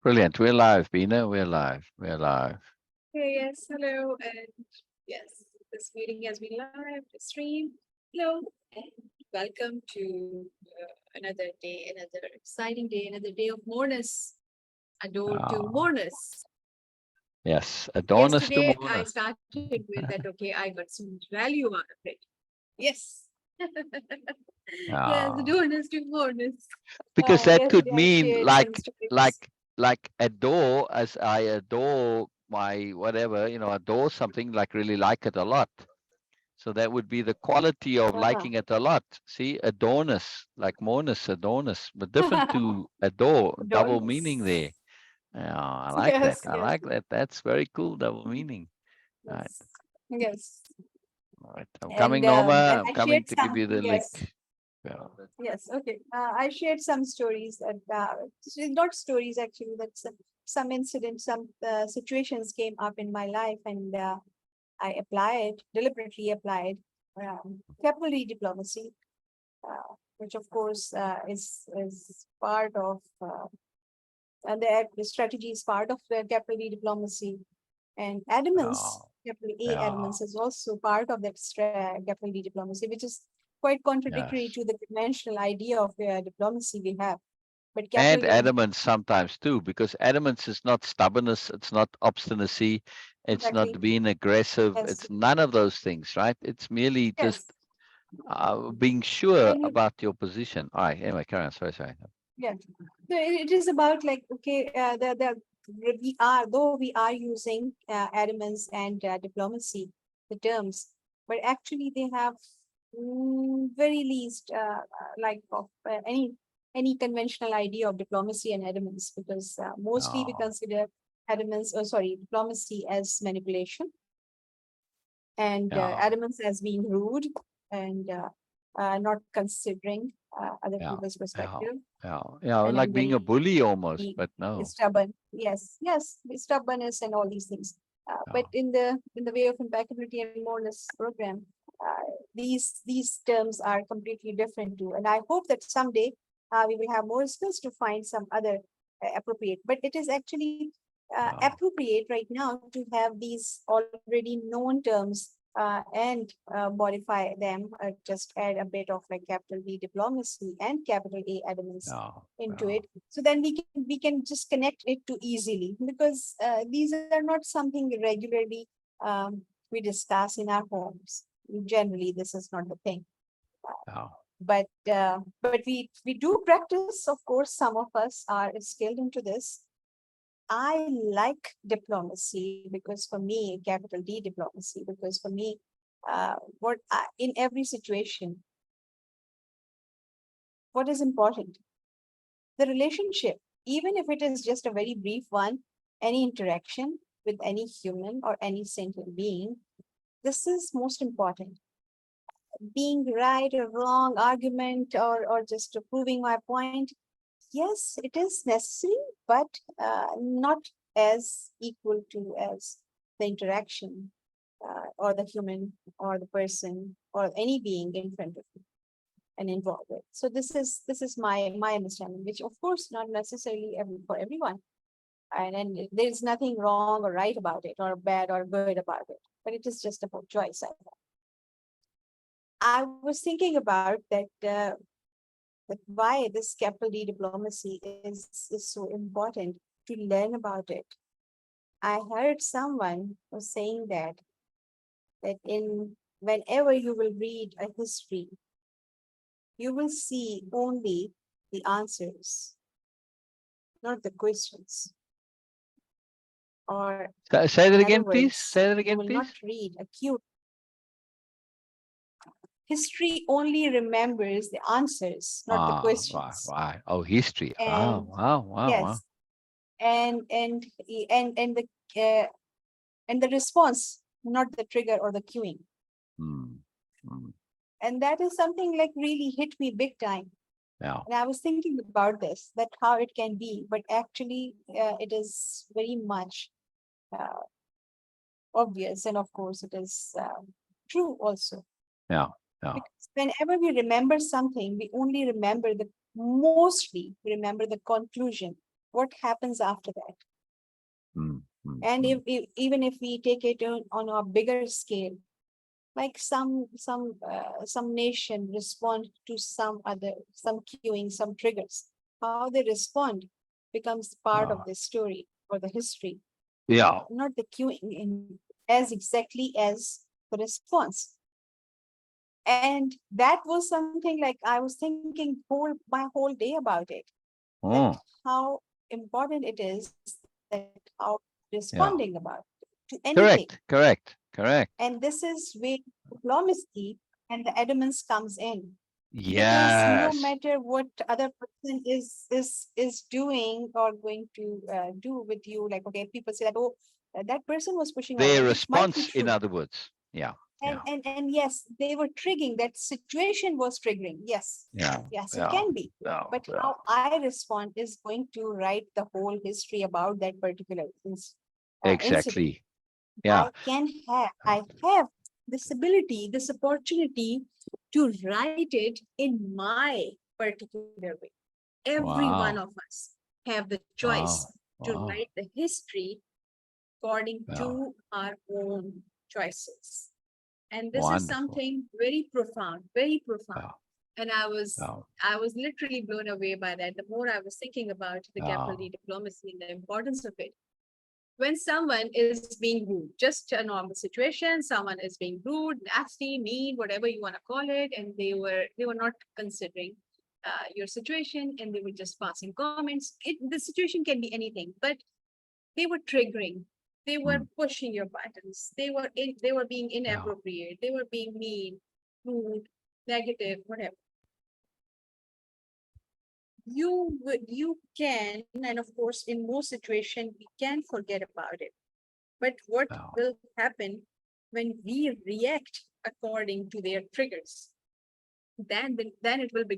Brilliant. We're live, Bina. We're live. We're live. Okay, yes, hello, and yes, this meeting has been live, the stream. Hello, and welcome to another day, another exciting day, another day of moreness. Adore to Oh, moreness. yes. Adorn us to Yesterday, mourn I us. started with that, okay, I got so much value out of it. Yes. Yes, Oh, adorness to moreness. because that could Yesterday, I mean shared some stories. like adore, as I adore my whatever, adore something, like really like it a lot. So that would be the quality of Uh-huh. liking it a lot. See, adornus, like mournus, adornus, but different to adore, double meaning there. Adorness. Yeah, I like that. Yes, I yes, like that. That's very cool, double meaning. All right. yes, yes. All right. I'm coming, Norma. And I'm I shared coming to give some, you the link. yes, Yeah. yes, okay. I shared some stories that, not stories actually, that some incidents, some situations came up in my life, and I deliberately applied capital D diplomacy, which of course is part of, and the strategy is part of the capital D diplomacy. And adamance, Oh, capital A yeah. adamance, is also part of that capital D diplomacy, which is quite contradictory Yes. to the conventional idea of diplomacy we have. But And capital A, adamance sometimes too, because adamance is not stubbornness, it's not obstinacy, it's not exactly, being aggressive, yes, it's none of those things, right? It's merely just yes. being sure When you, about your position. All right, anyway, carry on. Sorry. yeah, so it is about like, okay, though we are using adamance and diplomacy, the terms, but actually they have very least like of any conventional idea of diplomacy and adamance, because mostly we Oh, consider adamance, or sorry, diplomacy as manipulation, and yeah, adamance as being rude, and not considering other yeah, people's yeah, perspective, yeah, and I'm like being a very bully almost, but no. stubborn. Yes, yes, the stubbornness and all these things. But Yeah, in the way of impeccability and moreness program, these terms are completely different too. And I hope that someday we will have more skills to find some other appropriate. But it is actually yeah, appropriate right now to have these already known terms and modify them, just add a bit of like capital D diplomacy and capital A adamance yeah, into yeah, it, so then we can just connect it to easily, because these are not something regularly we discuss in our homes. Generally, this is not the thing, yeah. but we do practice. Of course, some of us are skilled into this. I like diplomacy because for me, capital D diplomacy, because for me, in every situation, what is important? The relationship, even if it is just a very brief one, any interaction with any human or any sentient being, this is most important. Being right or wrong, argument, or just proving my point, yes, it is necessary, but not as equal to as the interaction, or the human or the person or any being in front of you and involved with. So this is my understanding, which of course not necessarily for everyone, and there's nothing wrong or right about it, or bad or good about it, but it is just about choice. I was thinking about that why this capital D diplomacy is so important to learn about it. I heard someone was saying that in whenever you will read a history, you will see only the answers, not the questions. Or Say in that other again, please. words, Say that you again, will not please. read a cute. History only remembers the answers, not the Right, questions. right. Oh, history. And Wow. yes, and uh, the response, not the trigger or the cueing. Hmm. Hmm. And that is something like really hit me big time. Yeah, And I was thinking about this, that how it can be, but actually it is very much uh, obvious. And of course, it is true also. yeah, yeah, Because whenever we remember something, we only remember mostly we remember the conclusion what happens after that? And even if we take it on a bigger scale, like some nation respond to some cueing, some triggers, how they respond becomes part of the story or the history, Yeah. not the cueing in as exactly as the response. And that was something like I was thinking my whole day about it, that Oh, how important it is, that how responding yeah. about to anything. Correct. Correct. Correct. And this is where diplomacy and the adamance comes in. Because no Yes. matter what other person is doing or going to do with you, like okay, people say that, oh, that person was pushing on, Their and which might be response, in true. other words. Yeah. Yeah. And yes, they were triggering, that situation was triggering, yes, Yeah. yes, it Yeah. can be. Yeah. But Yeah. how I respond is going to write the whole history about that particular incident. Exactly. Yeah. I have this ability, this opportunity to write it in my particular way. Every one of Wow. us have the choice Wow. to Wow. write the history according Yeah. to our own choices. And this is Wonderful. something very profound, very Yeah. profound. And Yeah. I was literally blown away by that. The more I was thinking about the Yeah. capital D diplomacy and the importance of it, when someone is being rude, just a normal situation, someone is being rude, nasty, mean, whatever you want to call it, and they were not considering your situation, and they were just passing comments. The situation can be anything, but they were triggering. They were pushing your buttons. They were being Yeah. inappropriate. They were being mean, rude, negative, whatever. You can, and of course, in most situations, we can forget about it. But what Yeah. will happen when we react according to their triggers? Then it will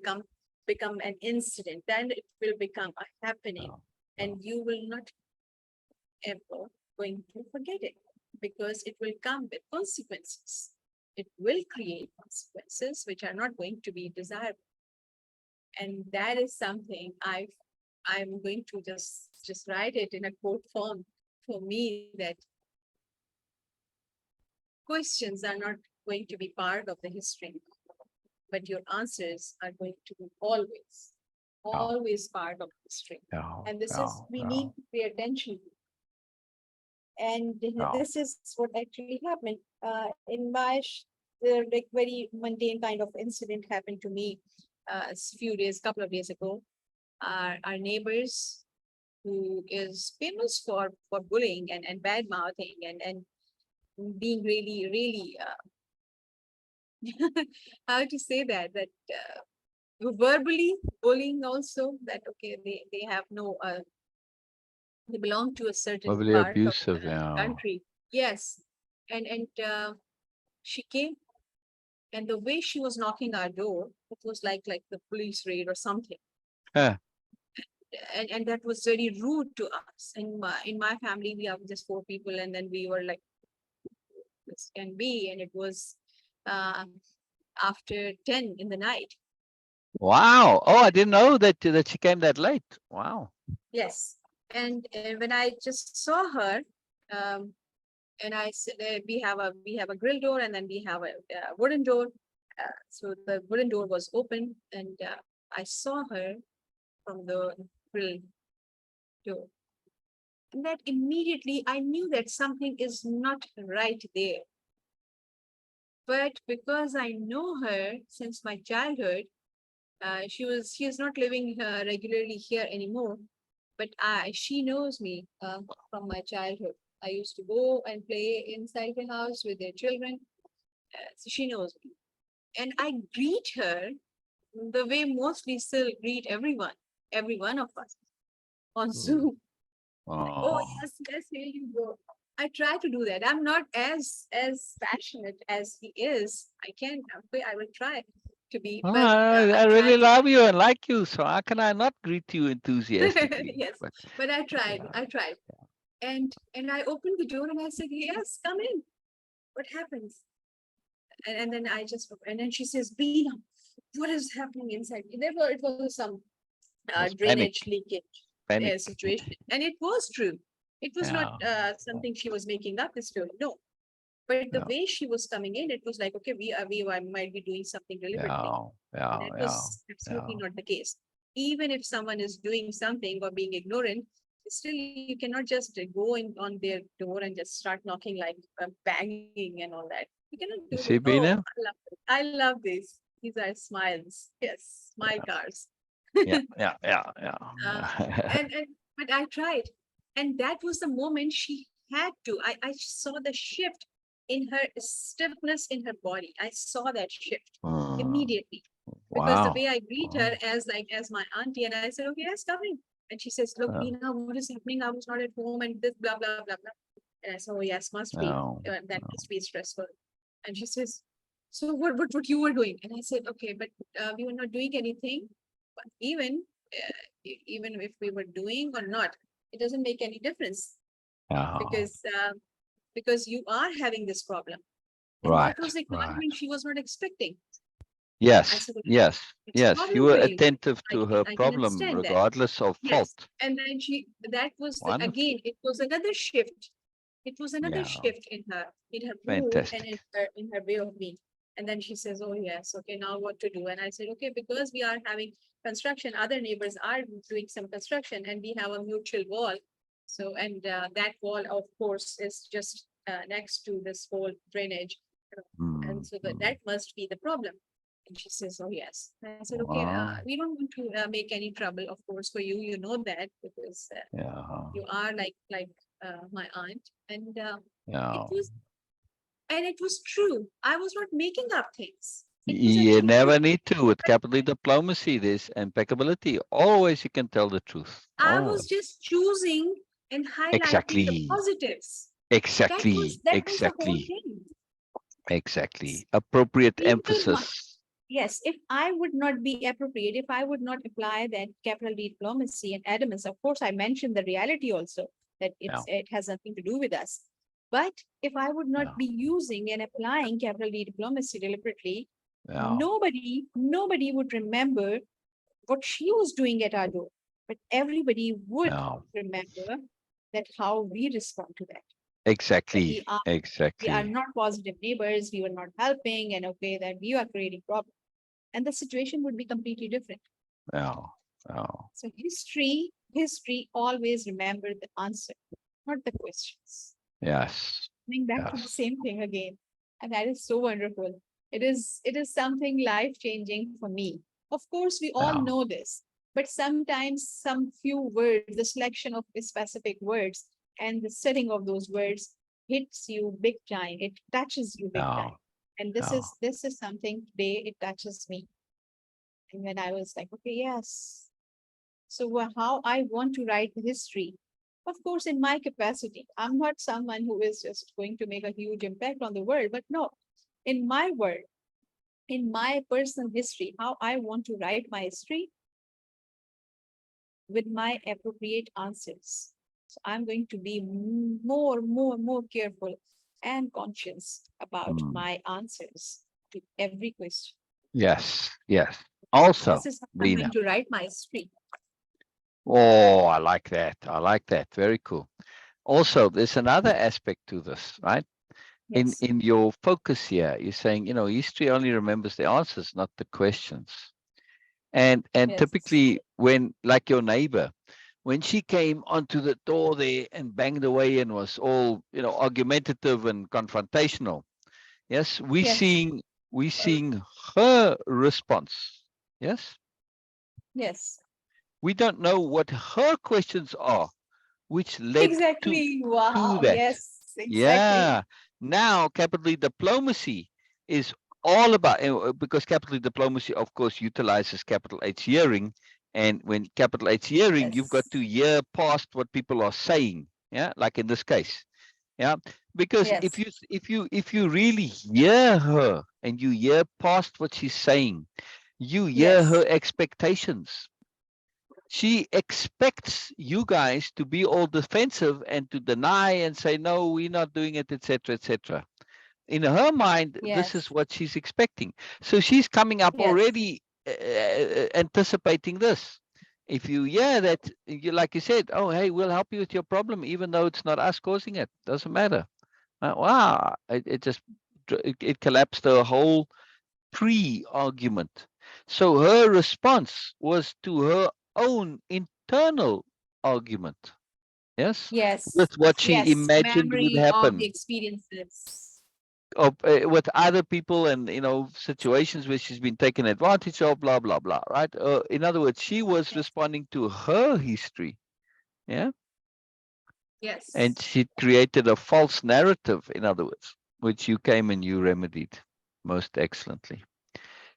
become an incident. Then it will become a happening, Yeah. Yeah. and you will not ever going to forget it, because it will come with consequences. It will create consequences which are not going to be desirable, and that is something I'm going to just write it in a quote form for me, that questions are not going to be part of the history, but your answers are going to be Yeah. always part of history. Yeah. And this Yeah. is, we Yeah. need to pay attention to. And Yeah. this is what actually happened. In my like very mundane kind of incident happened to me couple of days ago. Our neighbors, who is famous for bullying and bad mouthing and being really how to say that verbally bullying also, that okay, they have no they belong to a certain Probably part of abusive. the Yeah. country, yes. And she came, and the way she was knocking our door, it was like the police raid or something. Yeah. And that was very rude to us. In my family, we have just 4 people, and then we were like, this can be, and it was uh, after 10 in the night. Wow. Oh, I didn't know that she came that late. Wow. Yes. And when I just saw her, um, and I said, we have a grill door, and then we have a wooden door. So the wooden door was open, and I saw her from the grill door. And that immediately I knew that something is not right there. But because I know her since my childhood, she is not living regularly here anymore. But she knows me from my childhood. I used to go and play inside the house with their children. So she knows me. And I greet her the way mostly still greet every one of us on Zoom. Oh, Oh. yes, yes, here you go. I try to do that. I'm not as passionate as he is. I will try to be, Oh, but I I try really to. love you and like you, so how can I not greet you enthusiastically? Yes, But but I tried. yeah. I tried. And I opened the door and I said, "Yes, come in. What happens?" And then and then she says, "Beena, what is happening inside?" It was some Was panic. drainage leakage. Panic. situation. And it was true. It was not Yeah. something she was making up the story. No. But the Yeah. way she was coming in, it was like, okay, might be doing something deliberately. Yeah. And Yeah. that Yeah. was absolutely Yeah. not the case. Even if someone is doing something or being ignorant, still you cannot just go in on their door and just start knocking like banging and all that. You cannot do You that. see, Oh, Bina? I love this. These are smiles. Yes, smile cars. Yeah. Yeah. Yeah. uh, Yeah. and but I tried, and that was the moment she had to. I saw the shift in her stiffness in her body. I saw that shift Mm, immediately because the wow. way I greet her Wow. as like as my auntie, and I said, "Okay, yes, coming." And she says, "Look, Yeah. Veena, what is happening? I was not at home, and this blah blah blah blah." And I said, "Oh yes, must be No. that No. must be stressful." And she says, "So what you were doing?" And I said, "Okay, but we were not doing anything. But even if we were doing or not, it doesn't make any difference Yeah. because you are having this problem." And that Right. was the Right. acknowledgement she was not expecting. I Yes. said, "Okay, Yes. it's a Yes. You problem were for you. attentive to her I can problem, understand that." regardless of Yes. fault. And then that was Wonderful. again, it was another shift. It was another Yeah. shift in her mood and Fantastic. in her way of being. And then she says, "Oh yes, okay, now what to do?" And I said, "Okay, because we are having construction, other neighbors are doing some construction, and we have a mutual wall. So, and that wall, of course, is just next to this whole drainage, and Mm, so that mm. must be the problem." And she says, "Oh yes." And I said, "Okay, Wow. we don't want to make any trouble, of course, for you. You know that because Yeah. you are like my aunt." And it Yeah. was it was true. I was not making up things. It was You actually true. never need to. With capital diplomacy, there's impeccability. Always you can tell the truth. I was Always. just choosing and highlighting the Exactly. positives. Exactly. That was the whole Exactly. thing. Exactly. Appropriate People might, emphasis. yes, if I would not be appropriate, if I would not apply that capital diplomacy and adamance, of course, I mentioned the reality also that Yeah. it has nothing to do with us. But if I would not Yeah. be using and applying capital diplomacy deliberately, Yeah. nobody would remember what she was doing at our door. But everybody would Yeah. remember that how we respond to that. That Exactly. we are Exactly. not positive neighbors, we were not helping, and okay, that we are creating problems. And the situation would be completely different. Yeah. Yeah. So history always remember the answer, not the questions. Yes. Coming back to the Yes. same thing again. And that is so wonderful. It is something life-changing for me. Of course, we all Yeah. know this, but sometimes some few words, the selection of specific words and the setting of those words hits you big time. It touches you big Yeah. time. And this Yeah. is this is something today it touches me. And when I was like, okay, yes. So how I want to write history, of course, in my capacity. I'm not someone who is just going to make a huge impact on the world, but no, in my world, in my personal history, how I want to write my history with my appropriate answers. So I'm going to be more careful and conscious about Mm. my answers to every question. Yes. Yes. This Also, is how I'm going Bina. to write my history. Oh, I like that. I like that. Very cool. Also, there's another aspect to this, right? Yes, In your focus here, you're saying, history only remembers the answers, not the questions. And yes, typically when, like your neighbor, when she came onto the door there and banged away and was all, argumentative and confrontational, yes, we yes, seeing we seeing her response. Yes. yes. We don't know what her questions are, which led Exactly. to Wow. that. Yes, exactly. Yeah. Now, capital diplomacy is all about, because capital diplomacy, of course, utilizes capital H hearing. And when capital H hearing, you've got Yes, to hear past what people are saying. Yeah. Like in this case. Yeah. Because yes, if you really hear her and you hear past what she's saying, you hear yes, her expectations. She expects you guys to be all defensive and to deny and say, no, we're not doing it, etc., etc. In her mind, this is yes, what she's expecting. So she's coming up yes, already anticipating this. If you hear that, you, like you said, oh, hey, we'll help you with your problem, even though it's not us causing it. Doesn't matter. Wow, it just it collapsed the whole pre-argument. So her response was to her own internal argument. Yes, Yes, with what she yes, imagined would memory of the happen, experiences. of with other people, and situations where she's been taken advantage of, blah blah blah. Right? In other words, she was Yes, responding to her history. Yeah, and yes, she created a false narrative. In other words, which you came and you remedied most excellently.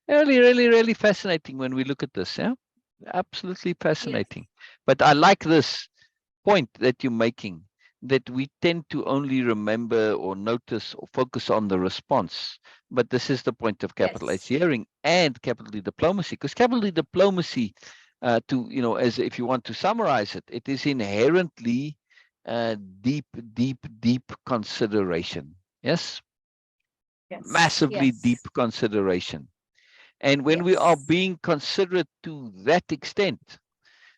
Really, really, really fascinating when we look at this. Yeah, absolutely yes, fascinating. But I like this point that you're making, that we tend to only remember or notice or focus on the response. But this is the point of capital H yes, hearing and capital D diplomacy, because capital D diplomacy, as if you want to summarize it, it is inherently deep, deep, deep consideration. Yes, yes, massively deep yes, consideration. And when we are yes, being considerate to that extent,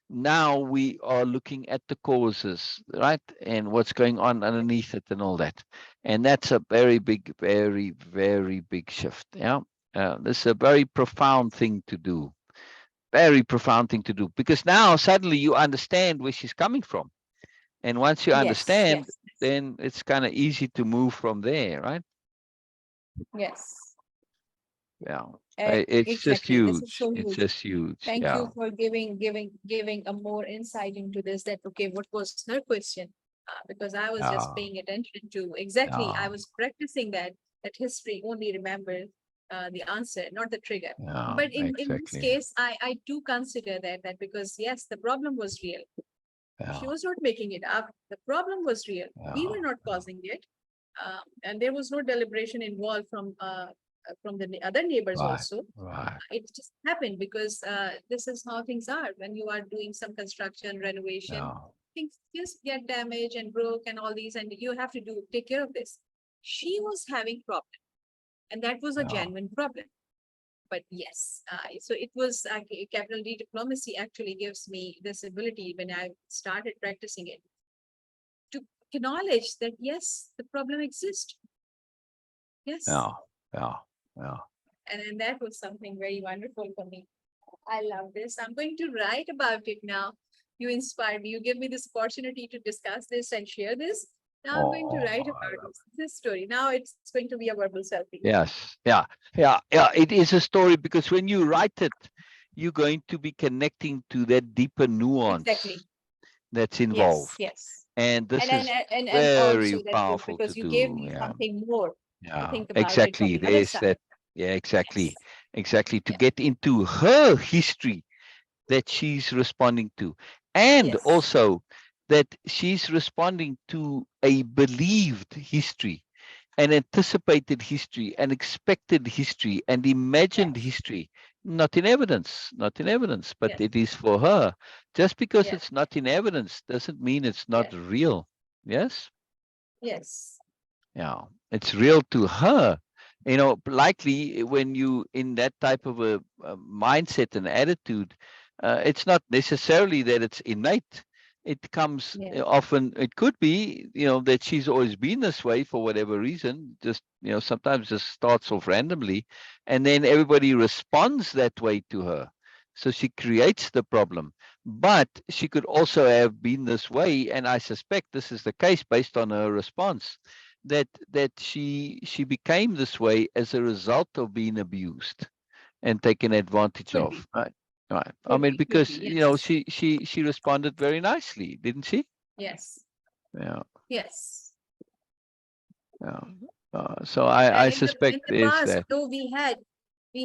now we are looking at the causes, right? And what's going on underneath it and all that. And that's a very big, very, very big shift. Yeah. This is a very profound thing to do. Very profound thing to do, because now suddenly you understand where she's coming from. And once you yes, understand, yes, then it's kind of easy to move from there, right? yes. Yeah. It's just Exactly. This is huge. so It's huge. just huge. Thank Yeah. you for giving a more insight into this. That okay, what was her question? Because I was just Yeah. paying attention to exactly. I Yeah. was practicing that history only remembers the answer, not the trigger. Yeah. But in this Exactly. case, I do consider that because yes, the problem was real. She Yeah. was not making it up. The problem was real. We Yeah. were not causing it, and there was no deliberation involved from the other neighbors Right. also. Right. It just happened because this is how things are when you are doing some construction renovation. Yeah. Things just get damaged and broke and all these, and you have to take care of this. She was having problem, and that was a Yeah. genuine problem. But yes, so it was capital D diplomacy actually gives me this ability when I started practicing it to acknowledge that yes, the problem exists. Yes, Yeah. Yeah. Yeah. and then that was something very wonderful for me. I love this. I'm going to write about it now. You inspired me. You give me this opportunity to discuss this and share this. Now I'm going to write Oh, I about love this story. Now it's going to be a verbal selfie. it. Yes. Yeah. Yeah. Yeah. It is a story, because when you write it, you're going to be connecting to that deeper nuance Exactly. that's Yes. involved. Yes. And And this and is and very also that powerful to because you gave do. me Yeah. something more to Yeah. think about it from Exactly. the other There's side. that. Yeah. Exactly. Yes. Exactly. To Yeah. get into her history that she's responding to. And Yes. also that she's responding to a believed history, an anticipated history, an expected history, and imagined Yes. history. Not in evidence, not in evidence, but Yes. it is for her. Just because Yes. it's not in evidence doesn't mean it's not Yes. real. Yes? Yes. Yeah, it's real to her. Likely when you in that type of a mindset and attitude, it's not necessarily that it's innate. It comes Yeah. often. It could be, that she's always been this way for whatever reason. Just sometimes just starts off randomly, and then everybody responds that way to her. So she creates the problem. But she could also have been this way, and I suspect this is the case based on her response, that she became this way as a result of being abused and taken advantage Could be. of. Right. Right. I Could mean, be. Could be. because Yes. she responded very nicely, didn't she? Yes. Yeah. Yes. Yeah. So I In suspect the there's past, that. though we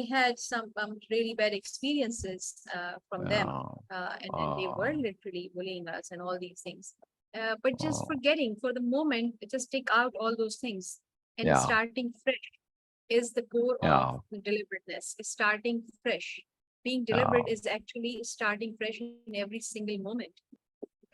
had some really bad experiences from them, Oh, and they were oh, literally bullying us and all these things. But just oh, forgetting for the moment, just take out all those things and yeah, starting fresh is the core of yeah, the deliberateness. Starting fresh, being yeah, deliberate is actually starting fresh in every single moment.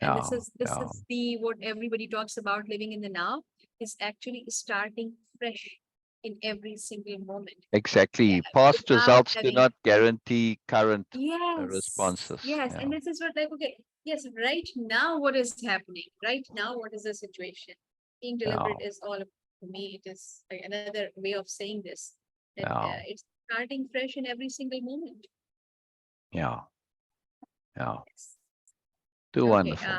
And this yeah, is this yeah, is the what everybody talks about living in the now is actually starting fresh in every single moment. Exactly. Past Without results do having, not guarantee current yes, responses. yes. Yeah. And this is what, like, okay, yes, right now, what is happening? Right now, what is the situation? Being Yeah. deliberate is all, to me, it is like another way of saying this, that Yeah. it's starting fresh in every single moment. Yeah. Yeah. Yes. Too Okay. wonderful.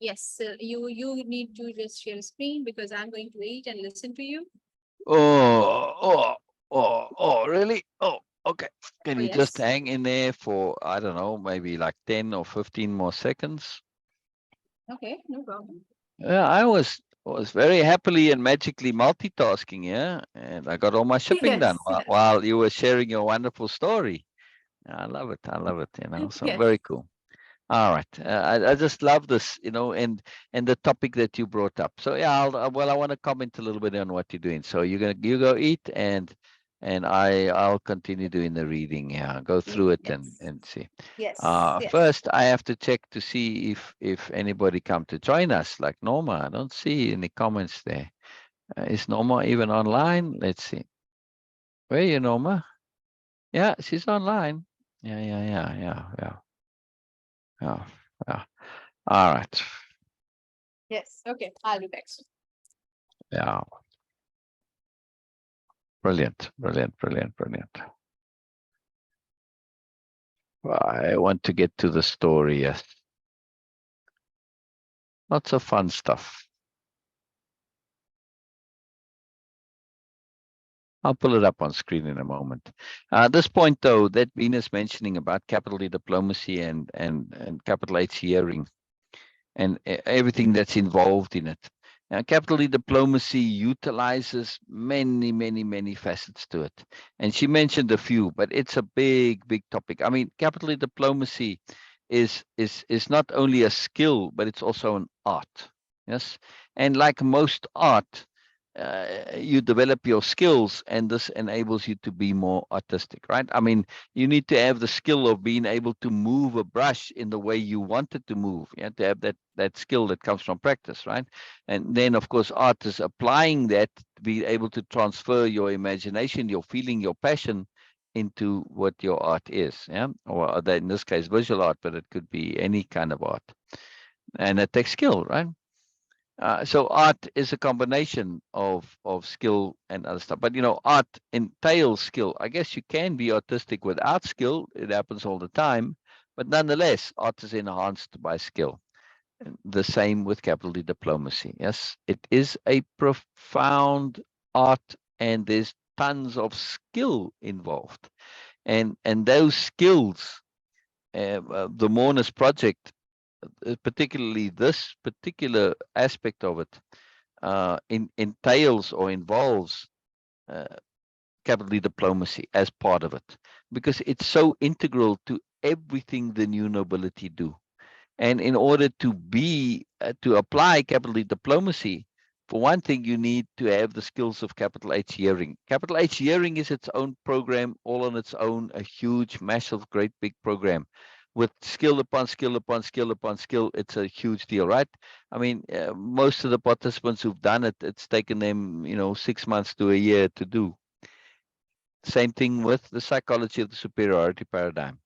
Yes. So you need to just share screen because I'm going to eat and listen to you. Really? Oh, okay. Can Oh, you just yes. hang in there for, I don't know, maybe like 10 or 15 more seconds? Okay, no problem. Yeah, I was very happily and magically multitasking, yeah, and I got all my shipping done Yes. while you were sharing your wonderful story. I love it. I love it. So Yes. very cool. All right. I just love this, and the topic that you brought up. So yeah, well, I want to comment a little bit on what you're doing. So you go eat, and I'll continue doing the reading. Yeah, go through it and Yes. see. Yes. Yes. First, I have to check to see if anybody come to join us, like Norma. I don't see any comments there. Is Norma even online? Let's see. Where are you, Norma? Yeah, she's online. Yeah. Yeah. Yeah. All right. Yes. Okay. I'll be back soon. Yeah. Brilliant. I want to get to the story. Yes. Lots of fun stuff. I'll pull it up on screen in a moment. At this point, though, that Venus mentioning about capital D diplomacy and capital H hearing and everything that's involved in it. Now, capital D diplomacy utilizes many facets to it. And she mentioned a few, but it's a big topic. I mean, capital D diplomacy is not only a skill, but it's also an art. Yes. And like most art, you develop your skills, and this enables you to be more artistic, right? I mean, you need to have the skill of being able to move a brush in the way you want it to move. You have to have that skill that comes from practice, right? And then, of course, art is applying that to be able to transfer your imagination, your feeling, your passion into what your art is, yeah? Or that in this case, visual art, but it could be any kind of art. And it takes skill, right? So art is a combination of skill and other stuff. But art entails skill. I guess you can be artistic without skill. It happens all the time. But nonetheless, art is enhanced by skill. And the same with capital D diplomacy. Yes, it is a profound art, and there's tons of skill involved. And those skills, the Moreness project, particularly this particular aspect of it, entails or involves uh, capital diplomacy as part of it, because it's so integral to everything the new nobility do. And in order to apply capital diplomacy, for one thing, you need to have the skills of capital H hearing. Capital H hearing is its own program, all on its own, a huge, massive, great big program with skill upon skill upon skill upon skill. It's a huge deal, right? I mean, most of the participants who've done it, it's taken them, 6 months to a year to do. Same thing with the psychology of the superiority paradigm.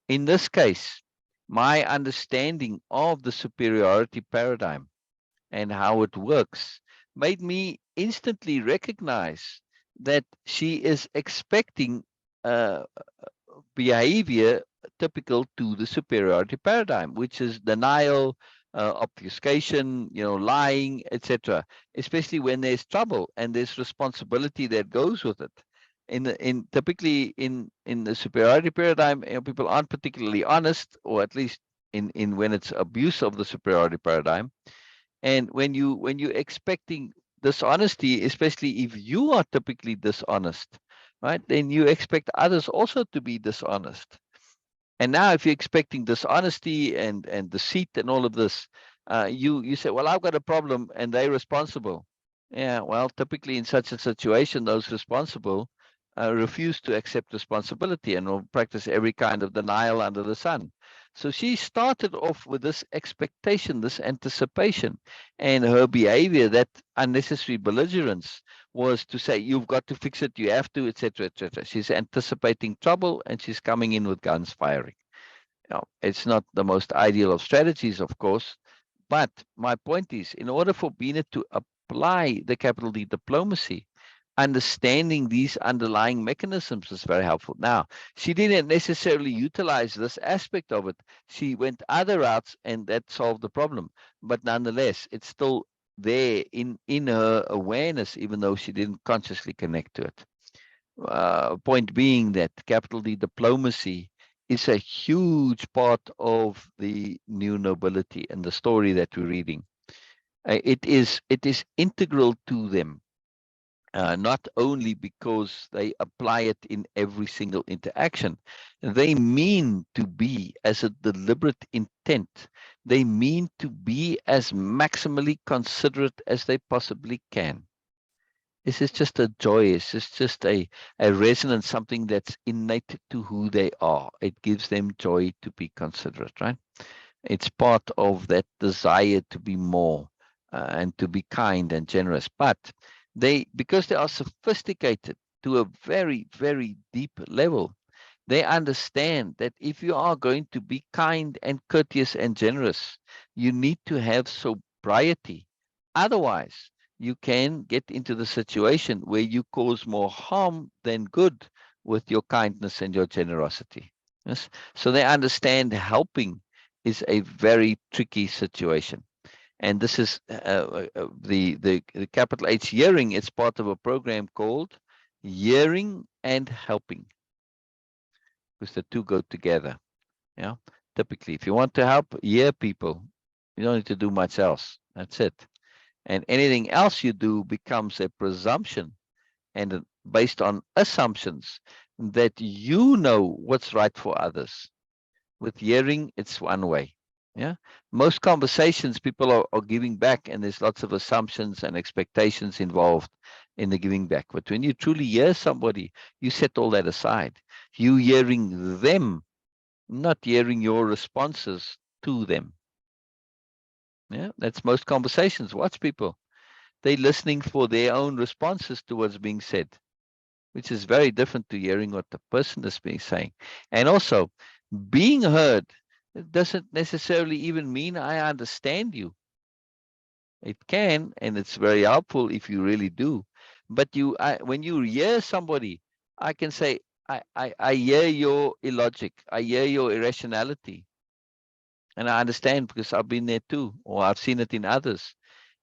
In this case, my understanding of the superiority paradigm and how it works made me instantly recognize that she is expecting uh, behavior typical to the superiority paradigm, which is denial, obfuscation, lying, etc. Especially when there's trouble and there's responsibility that goes with it. In typically in the superiority paradigm, people aren't particularly honest, or at least in when it's abuse of the superiority paradigm. And when you're expecting dishonesty, especially if you are typically dishonest, right, then you expect others also to be dishonest. And now, if you're expecting dishonesty and deceit and all of this, you say, well, I've got a problem and they're responsible. Yeah, well, typically in such a situation, those responsible refuse to accept responsibility and will practice every kind of denial under the sun. So she started off with this expectation, this anticipation, and her behavior, that unnecessary belligerence, was to say, you've got to fix it, you have to, etc., etc. She's anticipating trouble, and she's coming in with guns firing. Now, it's not the most ideal of strategies, of course, but my point is, in order for Bina to apply the capital D diplomacy, understanding these underlying mechanisms is very helpful. Now, she didn't necessarily utilize this aspect of it. She went other routes, and that solved the problem. But nonetheless, it's still there in her awareness, even though she didn't consciously connect to it. Point being that capital D diplomacy is a huge part of the new nobility and the story that we're reading. It is integral to them, not only because they apply it in every single interaction. They mean to be as a deliberate intent. They mean to be as maximally considerate as they possibly can. This is just a joy. It's just a resonance, something that's innate to who they are. It gives them joy to be considerate, right? It's part of that desire to be more, and to be kind and generous. But because they are sophisticated to a very, very deep level, they understand that if you are going to be kind and courteous and generous, you need to have sobriety. Otherwise, you can get into the situation where you cause more harm than good with your kindness and your generosity. Yes? So they understand helping is a very tricky situation. And this is the capital H hearing. It's part of a program called Hearing and Helping, because the two go together. Yeah. Typically, if you want to help hear people, you don't need to do much else. That's it. And anything else you do becomes a presumption, and based on assumptions that you know what's right for others. With hearing, it's one way. Yeah. Most conversations, people are giving back, and there's lots of assumptions and expectations involved in the giving back. But when you truly hear somebody, you set all that aside. You hearing them, not hearing your responses to them. Yeah. That's most conversations. Watch people. They're listening for their own responses to what's being said, which is very different to hearing what the person is being saying. And also, being heard doesn't necessarily even mean I understand you. It can, and it's very helpful if you really do. But when you hear somebody, I can say, I hear your illogic, I hear your irrationality, and I understand because I've been there too, or I've seen it in others.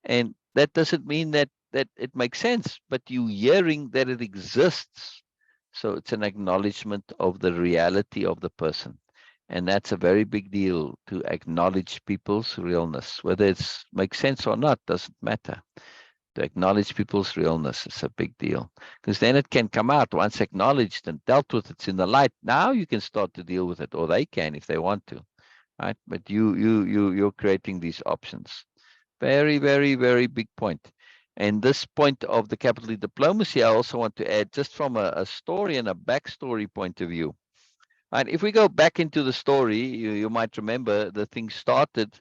And that doesn't mean that it makes sense, but you hearing that it exists. So it's an acknowledgement of the reality of the person. And that's a very big deal, to acknowledge people's realness. Whether it makes sense or not doesn't matter. To acknowledge people's realness is a big deal, because then it can come out. Once acknowledged and dealt with, it's in the light. Now you can start to deal with it, or they can if they want to, right? But you're creating these options. Very, very, very big point. And this point of the capital D diplomacy, I also want to add, just from a story and a backstory point of view. And if we go back into the story, you might remember the thing started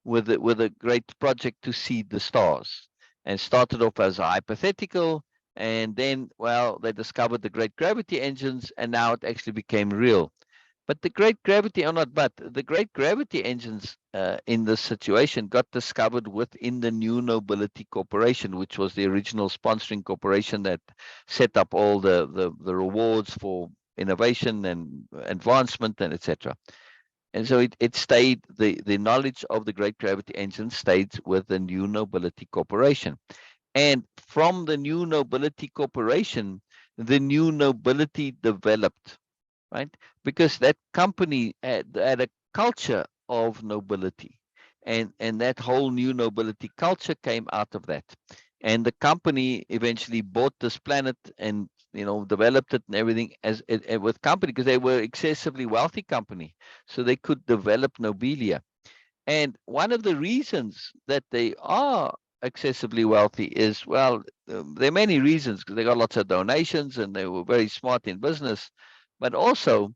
with a great project to seed the stars, and started off as a hypothetical. And then, well, they discovered the great gravity engines, and now it actually became real. But the great gravity, or not, but the great gravity engines in this situation got discovered within the New Nobility Corporation, which was the original sponsoring corporation that set up all the rewards for innovation and advancement and etc. And so it stayed, the knowledge of the great gravity engine stayed with the New Nobility Corporation. And from the New Nobility Corporation, the new nobility developed, right? Because that company had a culture of nobility, and that whole new nobility culture came out of that. And the company eventually bought this planet, and developed it and everything as it with company, because they were excessively wealthy company, so they could develop Nobelia. And one of the reasons that they are excessively wealthy is, well, there are many reasons, because they got lots of donations and they were very smart in business, but also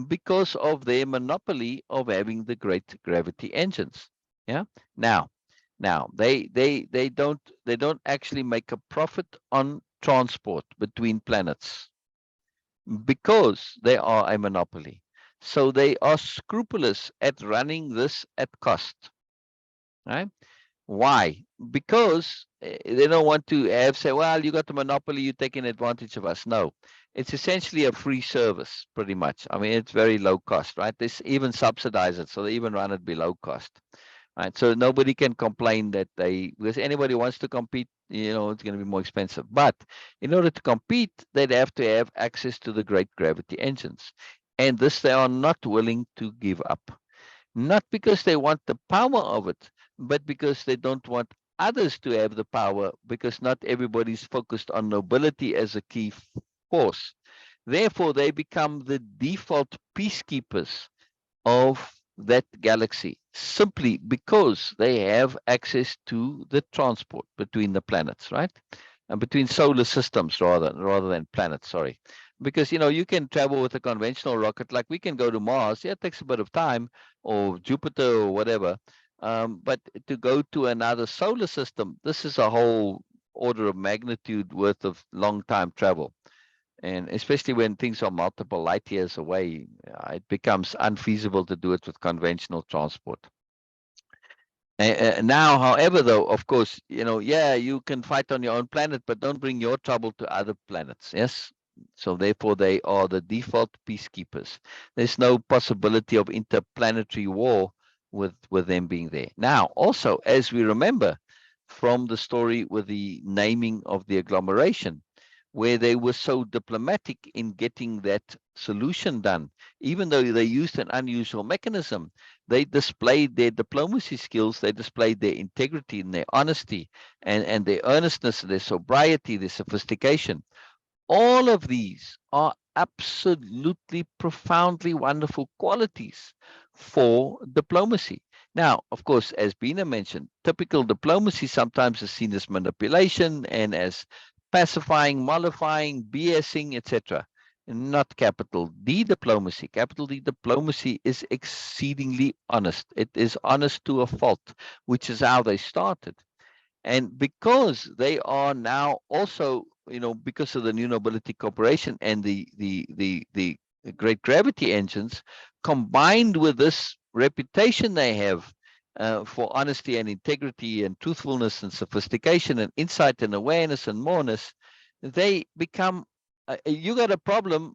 because of their monopoly of having the great gravity engines. Yeah. Now, they don't actually make a profit on transport between planets because they are a monopoly. So they are scrupulous at running this at cost. Right? Why? Because they don't want to have say, well, you got the monopoly, you're taking advantage of us. No, it's essentially a free service, pretty much. I mean, it's very low cost, right? They even subsidize it, so they even run it below cost, right? So nobody can complain that because anybody wants to compete, it's going to be more expensive. But in order to compete, they'd have to have access to the great gravity engines, and this they are not willing to give up. Not because they want the power of it, but because they don't want others to have the power, because not everybody's focused on nobility as a key force. Therefore, they become the default peacekeepers of that galaxy simply because they have access to the transport between the planets, right? And between solar systems rather than planets, sorry. Because you can travel with a conventional rocket, like we can go to Mars. Yeah, it takes a bit of time, or Jupiter or whatever. But to go to another solar system, this is a whole order of magnitude worth of long time travel. And especially when things are multiple light years away, it becomes unfeasible to do it with conventional transport. Now, however, though, of course, yeah, you can fight on your own planet, but don't bring your trouble to other planets. Yes. So therefore, they are the default peacekeepers. There's no possibility of interplanetary war with them being there. Now, also, as we remember from the story with the naming of the agglomeration, where they were so diplomatic in getting that solution done, even though they used an unusual mechanism, they displayed their diplomacy skills, they displayed their integrity and their honesty, and their earnestness, their sobriety, their sophistication. All of these are absolutely profoundly wonderful qualities for diplomacy. Now, of course, as Bina mentioned, typical diplomacy sometimes is seen as manipulation and as pacifying, mollifying, BSing, etc. Not capital D diplomacy. Capital D diplomacy is exceedingly honest. It is honest to a fault, which is how they started. And because they are now also, because of the new Nobility Corporation and the great gravity engines, combined with this reputation they have for honesty and integrity and truthfulness and sophistication and insight and awareness and moreness, they become. You got a problem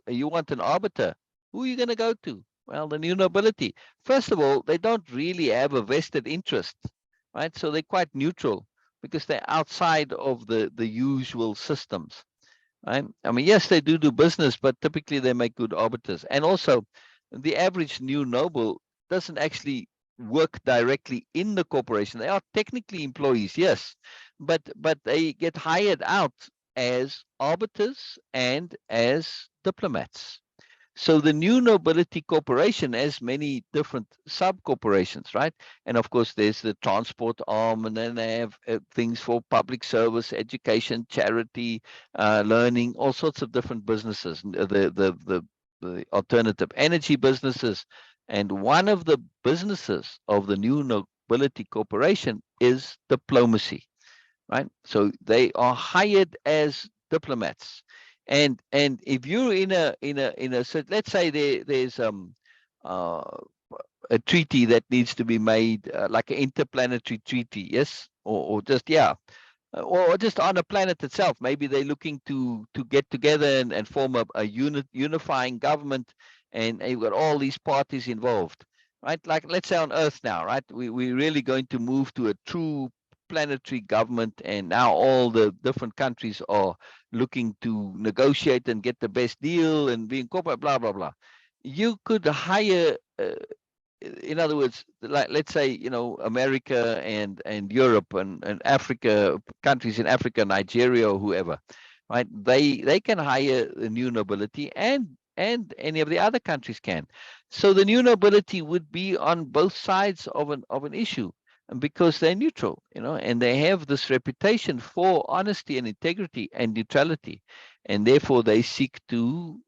you want an arbiter. Who are you going to go to? Well, the new nobility. First of all, they don't really have a vested interest, right? So they're quite neutral because they're outside of the usual systems, right? I mean, yes, they do business, but typically they make good arbiters. And also, the average new noble doesn't actually work directly in the corporation. They are technically employees, yes, but they get hired out as arbiters and as diplomats. So the new Nobility Corporation has many different sub corporations, right? And of course, there's the transport arm, and then they have things for public service, education, charity, learning, all sorts of different businesses. The alternative energy businesses, and one of the businesses of the new Nobility Corporation is diplomacy, right? So they are hired as diplomats, and if you're in a so let's say there's uh, a treaty that needs to be made, like an interplanetary treaty, yes, or just yeah, or just on a planet itself. Maybe they're looking to get together and form a unifying government, and you've got all these parties involved, right? Like let's say on Earth now, right? We're really going to move to a true planetary government, and now all the different countries are looking to negotiate and get the best deal and be incorporated, blah blah blah. You could hire in other words, like let's say, America and Europe and Africa, countries in Africa, Nigeria or whoever, right? They can hire the new nobility, and any of the other countries can. So the new nobility would be on both sides of an issue, and because they're neutral, and they have this reputation for honesty and integrity and neutrality, and therefore they seek to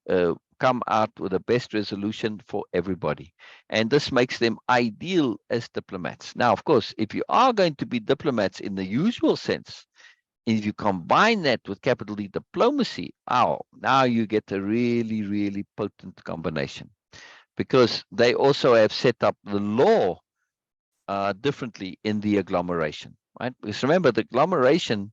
come out with the best resolution for everybody. And this makes them ideal as diplomats. Now, of course, if you are going to be diplomats in the usual sense, if you combine that with capital D diplomacy, now you get a really, really potent combination, because they also have set up the law differently in the agglomeration, right? Because remember, the agglomeration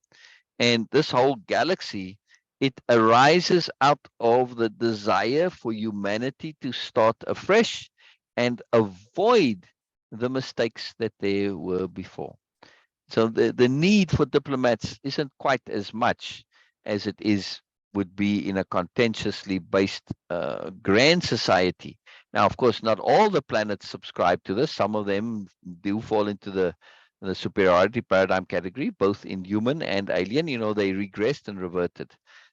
and this whole galaxy, it arises out of the desire for humanity to start afresh and avoid the mistakes that there were before. So the need for diplomats isn't quite as much as it would be in a contentiously based grand society. Now, of course, not all the planets subscribe to this. Some of them do fall into the superiority paradigm category, both in human and alien. They regressed and reverted.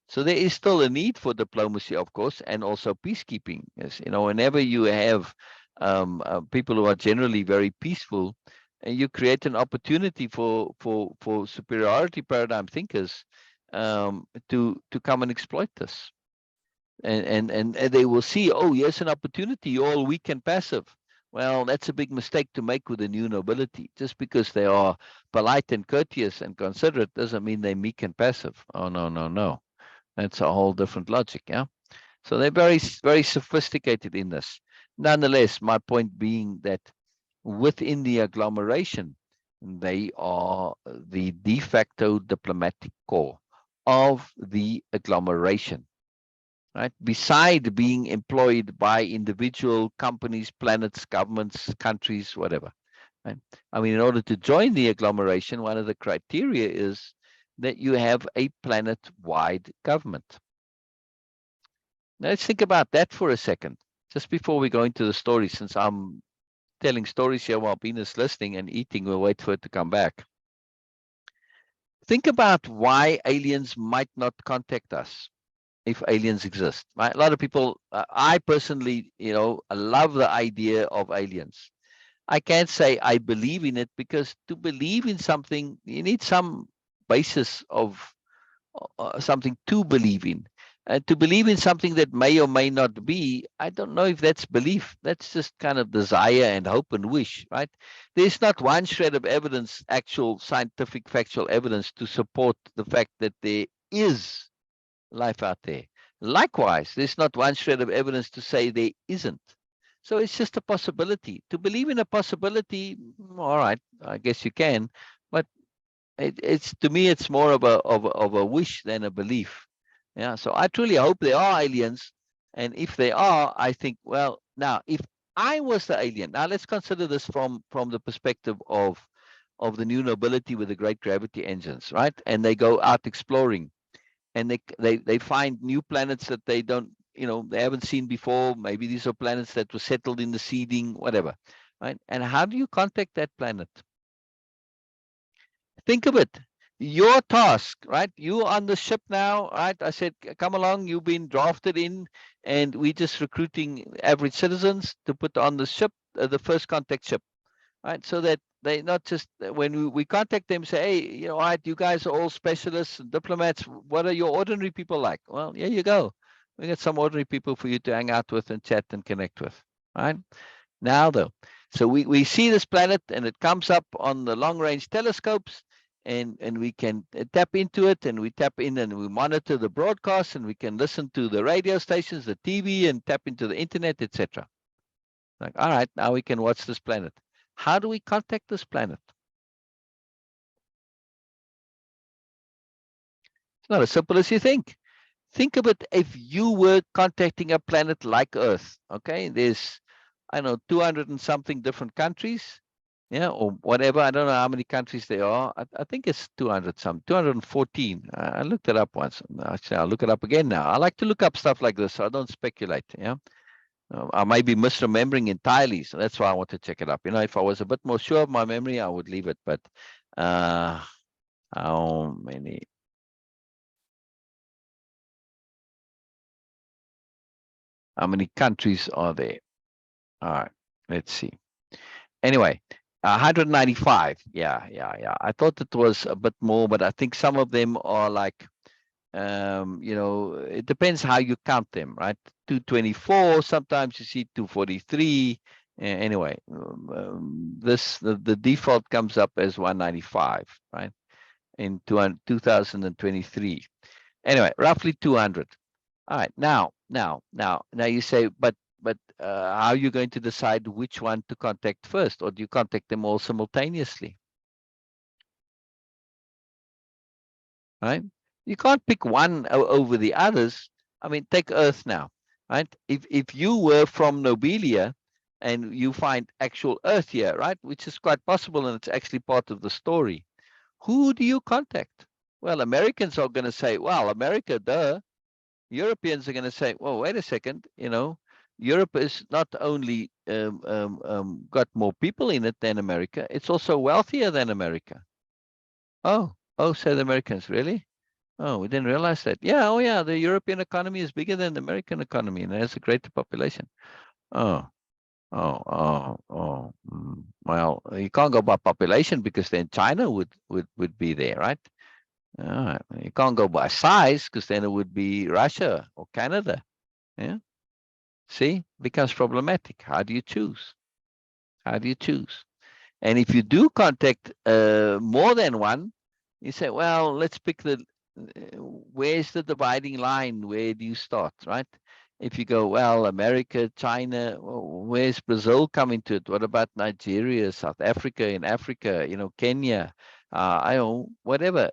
So there is still a need for diplomacy, of course, and also peacekeeping. Yes, whenever you have people who are generally very peaceful, and you create an opportunity for superiority paradigm thinkers to come and exploit this, and they will see, oh, here's an opportunity. You're all weak and passive. Well, that's a big mistake to make with the new nobility. Just because they are polite and courteous and considerate doesn't mean they're meek and passive. Oh, no, no, no. That's a whole different logic. Yeah. So they're very, very sophisticated in this. Nonetheless, my point being that within the agglomeration, they are the de facto diplomatic core of the agglomeration, right? Beside being employed by individual companies, planets, governments, countries, whatever. Right? I mean, in order to join the agglomeration, one of the criteria is that you have a planet-wide government. Now, let's think about that for a second, just before we go into the story, since I'm telling stories here while Bean is listening and eating. We'll wait for it to come back. Think about why aliens might not contact us if aliens exist. Right? A lot of people, I personally, I love the idea of aliens. I can't say I believe in it, because to believe in something, you need some basis of something to believe in. To believe in something that may or may not be, I don't know if that's belief. That's just kind of desire and hope and wish, right? There's not one shred of evidence, actual scientific, factual evidence, to support the fact that there is life out there. Likewise, there's not one shred of evidence to say there isn't. So it's just a possibility. To believe in a possibility, all right, I guess you can, but it's to me, it's more of a wish than a belief. Yeah. So I truly hope there are aliens, and if they are, I think, well, now if I was the alien, now let's consider this from the perspective of the new nobility with the great gravity engines, right? And they go out exploring, and they find new planets that they don't, they haven't seen before. Maybe these are planets that were settled in the seeding, whatever, right? And how do you contact that planet? Think of it. Your task, right? You on the ship now, right? I said, come along. You've been drafted in, and we're just recruiting average citizens to put on the ship, the first contact ship, right? So that they not just when we contact them, say, hey, all right, you guys are all specialists and diplomats. What are your ordinary people like? Well, here you go. We got some ordinary people for you to hang out with and chat and connect with, right? Now, though, so we see this planet, and it comes up on the long-range telescopes, and we can tap into it, and we tap in and we monitor the broadcasts, and we can listen to the radio stations, the TV, and tap into the internet, etc. Like, all right, now we can watch this planet. How do we contact this planet? It's not as simple as you think. Think of it, if you were contacting a planet like Earth, okay? There's, I don't know, 200 and something different countries, yeah, or whatever. I don't know how many countries there are. I think it's 214. I looked it up once. Actually, I'll look it up again now. I like to look up stuff like this, so I don't speculate, yeah? I might be misremembering entirely, so that's why I want to check it up. If I was a bit more sure of my memory, I would leave it, but how many? How many countries are there? All right, let's see. Anyway, 195. Yeah. I thought it was a bit more, but I think some of them are like You know, it depends how you count them, right? 224, sometimes you see 243. Anyway, the default comes up as 195, right? In 2023. Anyway, roughly 200. All right, now you say, but how are you going to decide which one to contact first, or do you contact them all simultaneously? Right? You can't pick one over the others. I mean, take Earth now, right? If you were from Nobelia and you find actual Earth here, right, which is quite possible, and it's actually part of the story, who do you contact? Well, Americans are going to say, well, America, duh. Europeans are going to say, well, wait a second, you know, Europe is not only got more people in it than America, it's also wealthier than America. Oh, say the Americans, really? Oh, we didn't realize that. Yeah, oh yeah, the European economy is bigger than the American economy and it has a greater population. Oh, well, you can't go by population because then China would be there, right? You can't go by size because then it would be Russia or Canada. Yeah. See, becomes problematic. How do you choose? How do you choose? And if you do contact more than one, you say, well, let's pick where's the dividing line? Where do you start, right? If you go, well, America, China, well, where's Brazil coming to it? What about Nigeria, South Africa, in Africa, you know, Kenya, I don't know, whatever.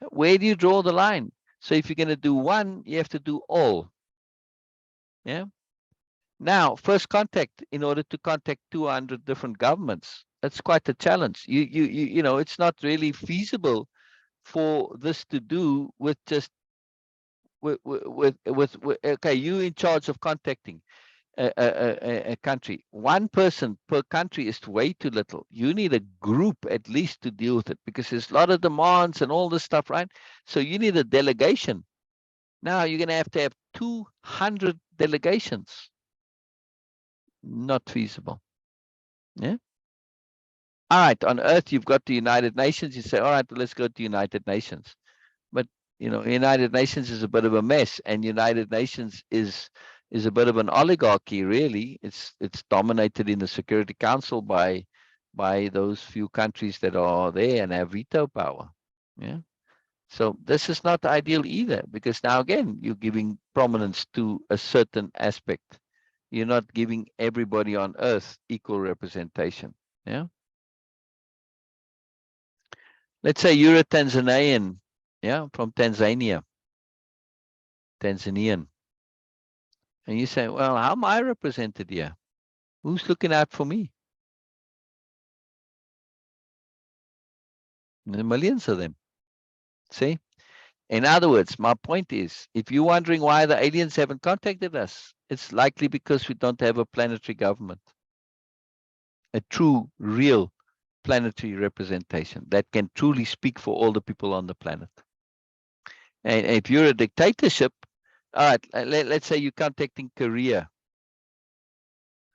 Where do you draw the line? So if you're going to do one, you have to do all. Yeah. Now, first contact, in order to contact 200 different governments, that's quite a challenge. You know, it's not really feasible for this to do with just okay, you in charge of contacting a country. One person per country is way too little. You need a group at least to deal with it because there's a lot of demands and all this stuff, right? So you need a delegation. Now you're going to have 200 delegations. Not feasible. Yeah. All right. On Earth, you've got the United Nations. You say, all right, let's go to United Nations. But you know, United Nations is a bit of a mess, and United Nations is a bit of an oligarchy, really. It's dominated in the Security Council by those few countries that are there and have veto power. Yeah. So this is not ideal either, because now again, you're giving prominence to a certain aspect. You're not giving everybody on Earth equal representation. Yeah. Let's say you're a Tanzanian, yeah, from Tanzanian, and you say, well, how am I represented here? Who's looking out for me? There are millions of them. See? In other words, my point is, if you're wondering why the aliens haven't contacted us, it's likely because we don't have a planetary government, a true, real planetary representation that can truly speak for all the people on the planet. And if you're a dictatorship, all right, let's say you're contacting Korea.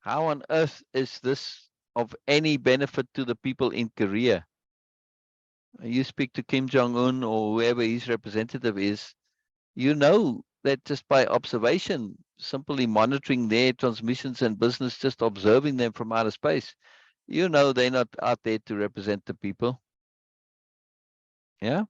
How on earth is this of any benefit to the people in Korea? You speak to Kim Jong-un or whoever his representative is, you know that just by observation, simply monitoring their transmissions and business, just observing them from outer space, you know they're not out there to represent the people. Yeah.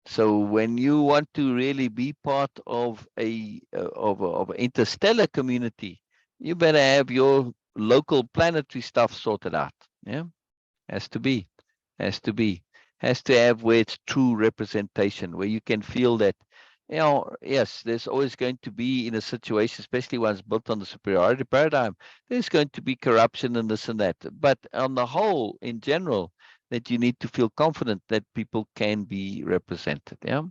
So when you want to really be part of of an interstellar community, you better have your local planetary stuff sorted out. Yeah, has to be, has to be, has to have where it's true representation, where you can feel that, you know, yes, there's always going to be in a situation, especially one's built on the superiority paradigm, there's going to be corruption and this and that. But on the whole, in general, that you need to feel confident that people can be represented. Yeah.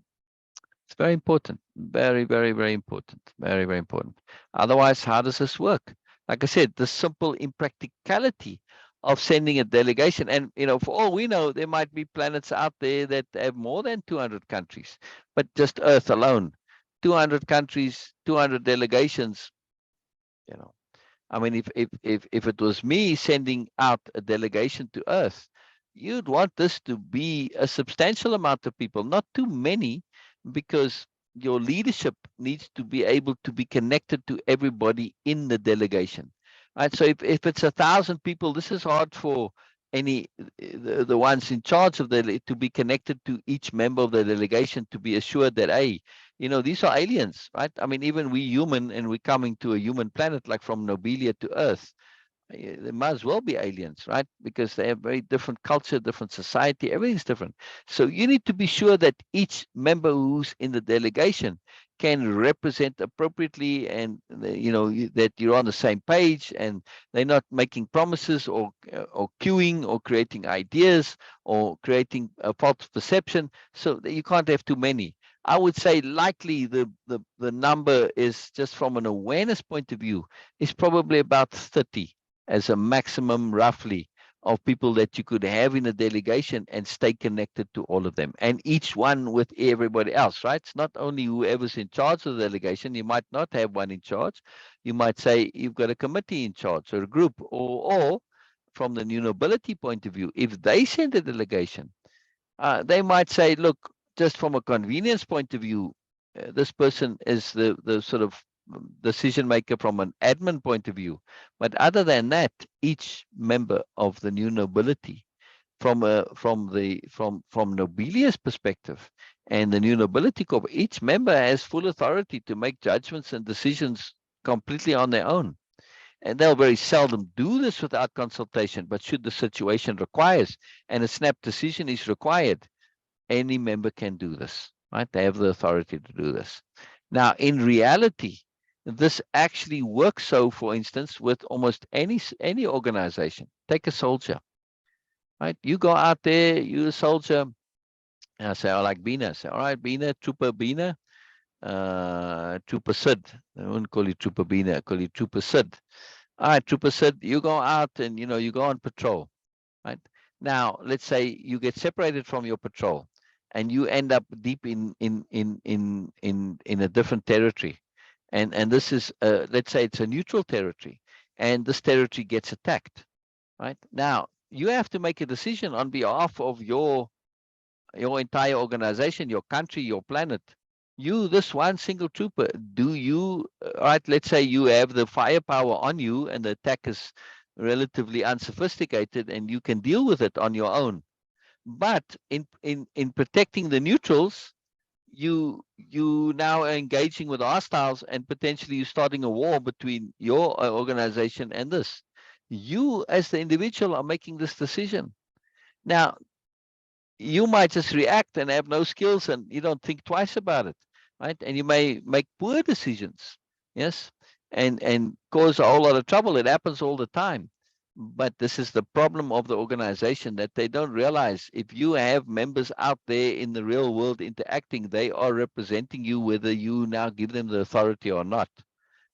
It's very important. Very, very, very important. Very, very important. Otherwise, how does this work? Like I said, the simple impracticality of sending a delegation. And, you know, for all we know, there might be planets out there that have more than 200 countries, but just Earth alone, 200 countries, 200 delegations, you know. I mean, if it was me sending out a delegation to Earth, you'd want this to be a substantial amount of people, not too many, because your leadership needs to be able to be connected to everybody in the delegation. Right. So if it's 1,000 people, this is hard for any the ones in charge of to be connected to each member of the delegation, to be assured that, hey, these are aliens, right? I mean, even we human, and we're coming to a human planet, like from Nobelia to Earth. They might as well be aliens, right? Because they have very different culture, different society, everything's different. So you need to be sure that each member who's in the delegation can represent appropriately, and that you're on the same page, and they're not making promises, or queuing, or creating ideas, or creating a false perception, so that you can't have too many. I would say likely the number is, just from an awareness point of view, is probably about 30 as a maximum, roughly, of people that you could have in a delegation and stay connected to all of them, and each one with everybody else, right? It's not only whoever's in charge of the delegation. You might not have one in charge. You might say you've got a committee in charge, or a group, or from the new nobility point of view, if they send a delegation, they might say, look, just from a convenience point of view, this person is the sort of decision maker from an admin point of view. But other than that, each member of the new nobility, from Nobelia's perspective, and the new nobility corp, each member has full authority to make judgments and decisions completely on their own. And they'll very seldom do this without consultation. But should the situation requires, and a snap decision is required, any member can do this, right? They have the authority to do this. Now, in reality, this actually works. So, for instance, with almost any organization, take a soldier, right? You go out there, you're a soldier, and I say, I like Bina. I say, all right, Bina, Trooper Bina, Trooper Sid. I won't call you Trooper Bina, I call you Trooper Sid. All right, Trooper Sid, you go out and you go on patrol. Right now, let's say you get separated from your patrol, and you end up deep in a different territory, and this is let's say it's a neutral territory, and this territory gets attacked. Right now, you have to make a decision on behalf of your entire organization, your country, your planet. You, this one single trooper, do you, right? Let's say you have the firepower on you, and the attack is relatively unsophisticated, and you can deal with it on your own. But in protecting the neutrals, you now are engaging with hostiles, and potentially you're starting a war between your organization and this. You, as the individual, are making this decision. Now, you might just react and have no skills, and you don't think twice about it, right? And you may make poor decisions, yes, and cause a whole lot of trouble. It happens all the time. But this is the problem of the organization, that they don't realize, if you have members out there in the real world interacting, they are representing you, whether you now give them the authority or not.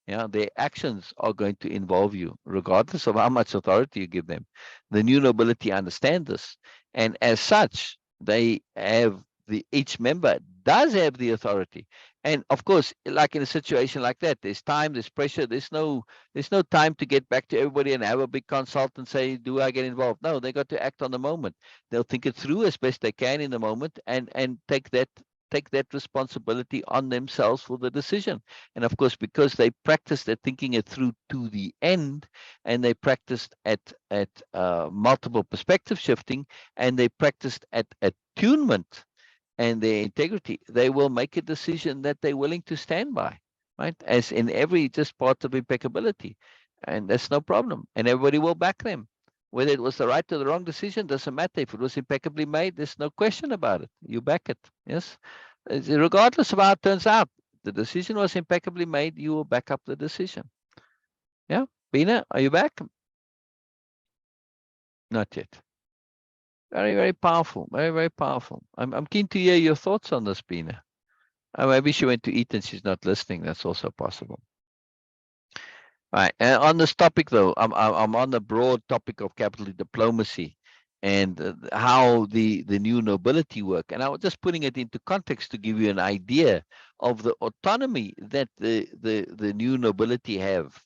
Their actions are going to involve you, regardless of how much authority you give them. The new nobility understand this, and as such, they have each member does have the authority. And of course, like in a situation like that, there's time, there's pressure, there's no time to get back to everybody and have a big consult and say, do I get involved? No, they got to act on the moment. They'll think it through as best they can in the moment, and take that responsibility on themselves for the decision. And of course, because they practiced at thinking it through to the end, and they practiced at multiple perspective shifting, and they practiced at attunement and their integrity, they will make a decision that they're willing to stand by, right? As in every just part of impeccability. And that's no problem. And everybody will back them. Whether it was the right or the wrong decision doesn't matter. If it was impeccably made, there's no question about it. You back it. Yes. Regardless of how it turns out, the decision was impeccably made, you will back up the decision. Yeah. Bina, are you back? Not yet. Very, very powerful. Very, very powerful. I'm keen to hear your thoughts on this, Bina. Maybe she went to eat and she's not listening. That's also possible. All right. And on this topic, though, I'm on the broad topic of capital diplomacy, and how the new nobility work. And I was just putting it into context to give you an idea of the autonomy that the new nobility have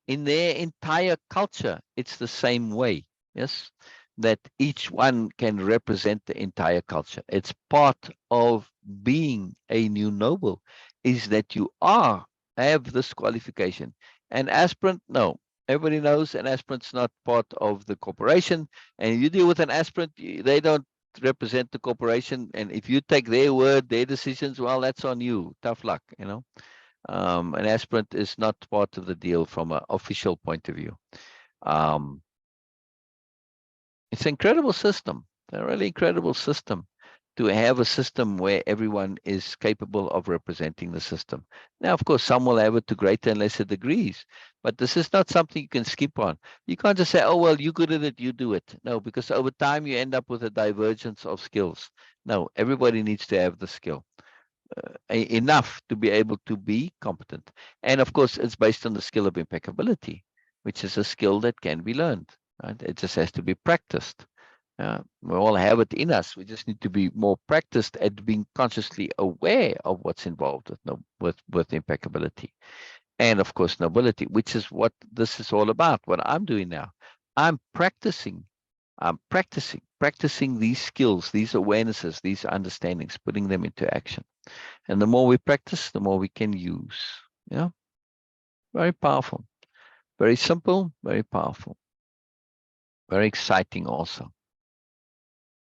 in their entire culture. It's the same way. Yes. that each one can represent the entire culture. It's part of being a new noble, is that you have this qualification. An aspirant, no. Everybody knows an aspirant's not part of the corporation. And you deal with an aspirant, they don't represent the corporation. And if you take their word, their decisions, well, that's on you. Tough luck, you know. An aspirant is not part of the deal from an official point of view. Um, it's an incredible system, a really incredible system, to have a system where everyone is capable of representing the system. Now, of course, some will have it to greater and lesser degrees, but this is not something you can skip on. You can't just say, oh, well, you're good at it, you do it. No, because over time you end up with a divergence of skills. No, everybody needs to have the skill. Enough to be able to be competent. And of course, it's based on the skill of impeccability, which is a skill that can be learned. Right? It just has to be practiced. We all have it in us. We just need to be more practiced at being consciously aware of what's involved with impeccability. And of course, nobility, which is what this is all about, what I'm doing now. I'm practicing practicing these skills, these awarenesses, these understandings, putting them into action. And the more we practice, the more we can use. Yeah. Very powerful. Very simple, very powerful. Very exciting also.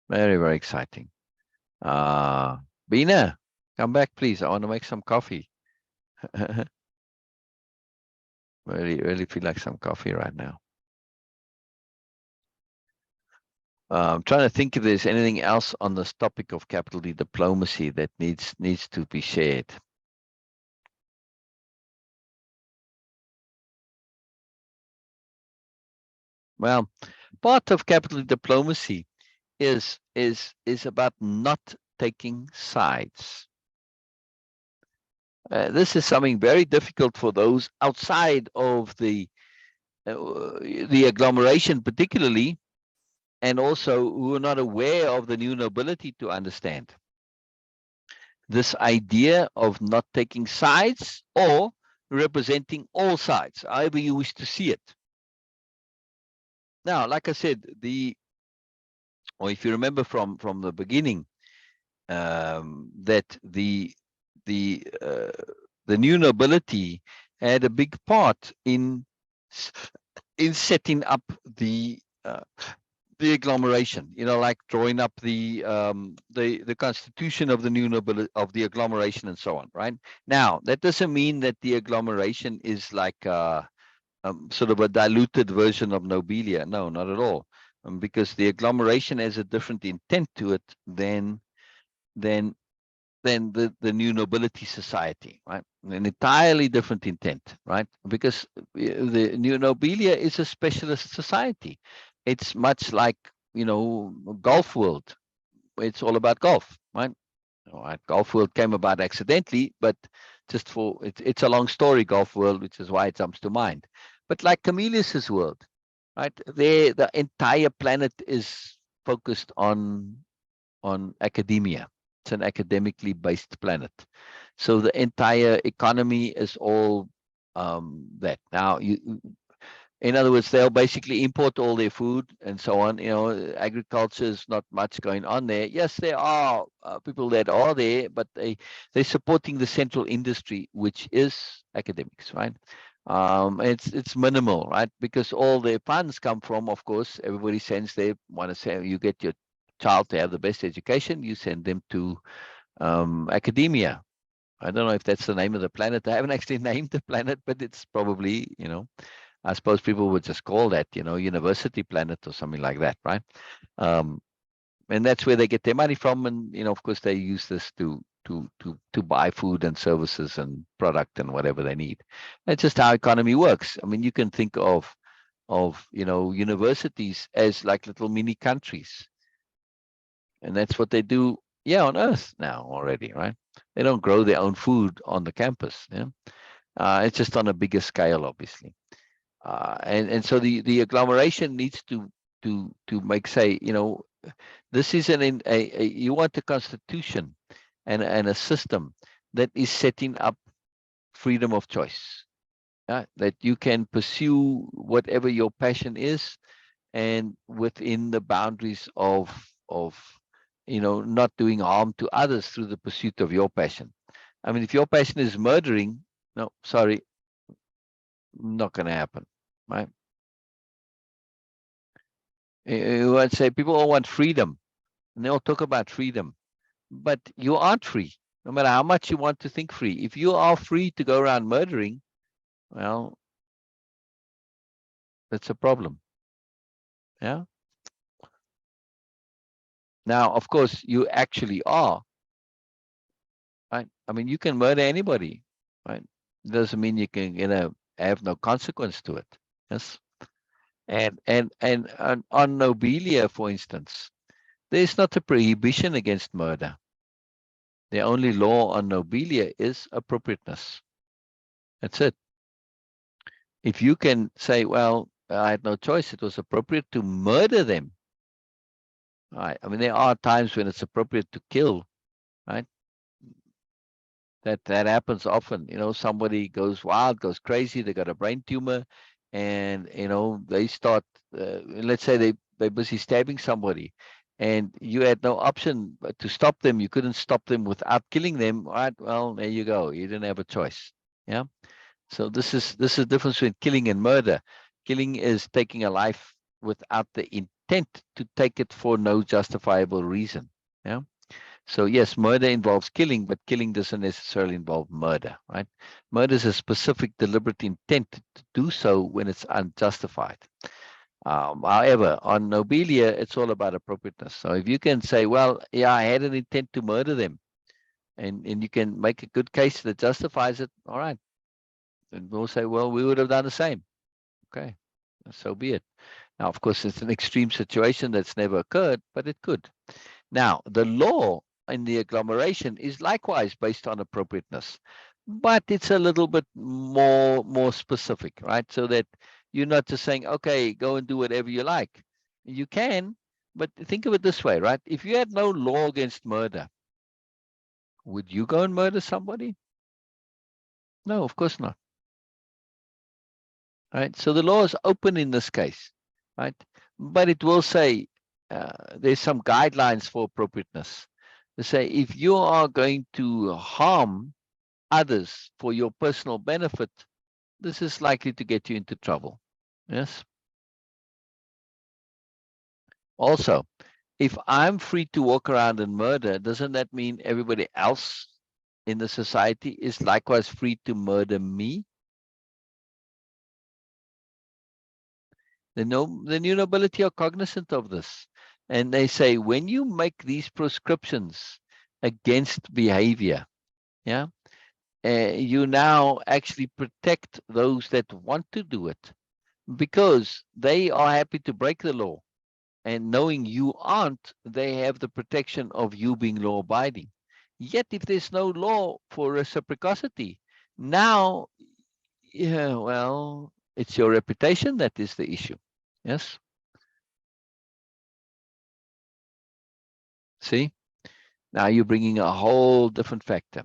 Very, very exciting. Bina, come back, please. I want to make some coffee. Really, really feel like some coffee right now. I'm trying to think if there's anything else on this topic of capital D diplomacy that needs to be shared. Well, part of capital D diplomacy is about not taking sides. This is something very difficult for those outside of the agglomeration, particularly, and also who are not aware of the new nobility to understand. This idea of not taking sides or representing all sides, however you wish to see it. Now, like I said, or if you remember from the beginning, that the new nobility had a big part in setting up the agglomeration, like drawing up the constitution of the new nobility, of the agglomeration, and so on. Right now, that doesn't mean that the agglomeration is like sort of a diluted version of Nobelia. No, not at all, because the agglomeration has a different intent to it than the new nobility society, right? An entirely different intent, right? Because the new nobilia is a specialist society. It's much like, golf world. It's all about golf, right? All right, golf world came about accidentally, but just it's a long story, golf world, which is why it jumps to mind. But like Camillus's world, right? The entire planet is focused on academia. It's an academically based planet. So the entire economy is all that. Now, in other words, they'll basically import all their food and so on. Agriculture is not much going on there. Yes, there are people that are there, but they're supporting the central industry, which is academics, right? It's minimal, right? Because all their funds come from, of course, everybody sends, they want to say, you get your child to have the best education, you send them to academia. I don't know if that's the name of the planet. I haven't actually named the planet, but it's probably, I suppose people would just call that, university planet or something like that, right? And that's where they get their money from. And, of course, they use this to buy food and services and product and whatever they need. That's just how economy works. I mean, you can think of universities as like little mini countries. And that's what they do, on Earth now already, right? They don't grow their own food on the campus. It's just on a bigger scale, obviously. And so the agglomeration needs to make, say, this is you want a constitution and a system that is setting up freedom of choice. That you can pursue whatever your passion is, and within the boundaries of not doing harm to others through the pursuit of your passion. I mean, if your passion is murdering, no, sorry, not going to happen, right? You would say people all want freedom, and they all talk about freedom, but you aren't free, no matter how much you want to think free. If you are free to go around murdering, well, that's a problem. Yeah. Now, of course, you actually are, right? I mean, you can murder anybody, right? Doesn't mean you can, have no consequence to it. Yes. And on Nobelia, for instance, there's not a prohibition against murder. The only law on Nobelia is appropriateness. That's it. If you can say, well, I had no choice, it was appropriate to murder them. Right. I mean, there are times when it's appropriate to kill, right? That happens often. Somebody goes wild, goes crazy, they got a brain tumor, and they start. Let's say they're busy stabbing somebody, and you had no option but to stop them. You couldn't stop them without killing them. Right? Well, there you go. You didn't have a choice. Yeah. So this is the difference between killing and murder. Killing is taking a life without the intent to take it for no justifiable reason. Yeah. So yes, murder involves killing, but killing doesn't necessarily involve murder, right? Murder is a specific deliberate intent to do so when it's unjustified. However, on Nobelia, it's all about appropriateness. So if you can say, well, yeah, I had an intent to murder them, and you can make a good case that justifies it, all right. And we'll say, well, we would have done the same. Okay, so be it. Now, of course, it's an extreme situation that's never occurred, but it could. Now, the law in the agglomeration is likewise based on appropriateness, but it's a little bit more specific, right? So that you're not just saying, okay, go and do whatever you like. You can, but think of it this way, right? If you had no law against murder, would you go and murder somebody? No, of course not. Right? So the law is open in this case, right? But it will say there's some guidelines for appropriateness. They say if you are going to harm others for your personal benefit, this is likely to get you into trouble. Yes. Also, if I'm free to walk around and murder, doesn't that mean everybody else in the society is likewise free to murder me? The new nobility are cognizant of this. And they say, when you make these prescriptions against behavior, yeah, you now actually protect those that want to do it because they are happy to break the law. And knowing you aren't, they have the protection of you being law abiding. Yet, if there's no law for reciprocity, now, yeah, well, it's your reputation that is the issue. Yes. See? Now you're bringing a whole different factor.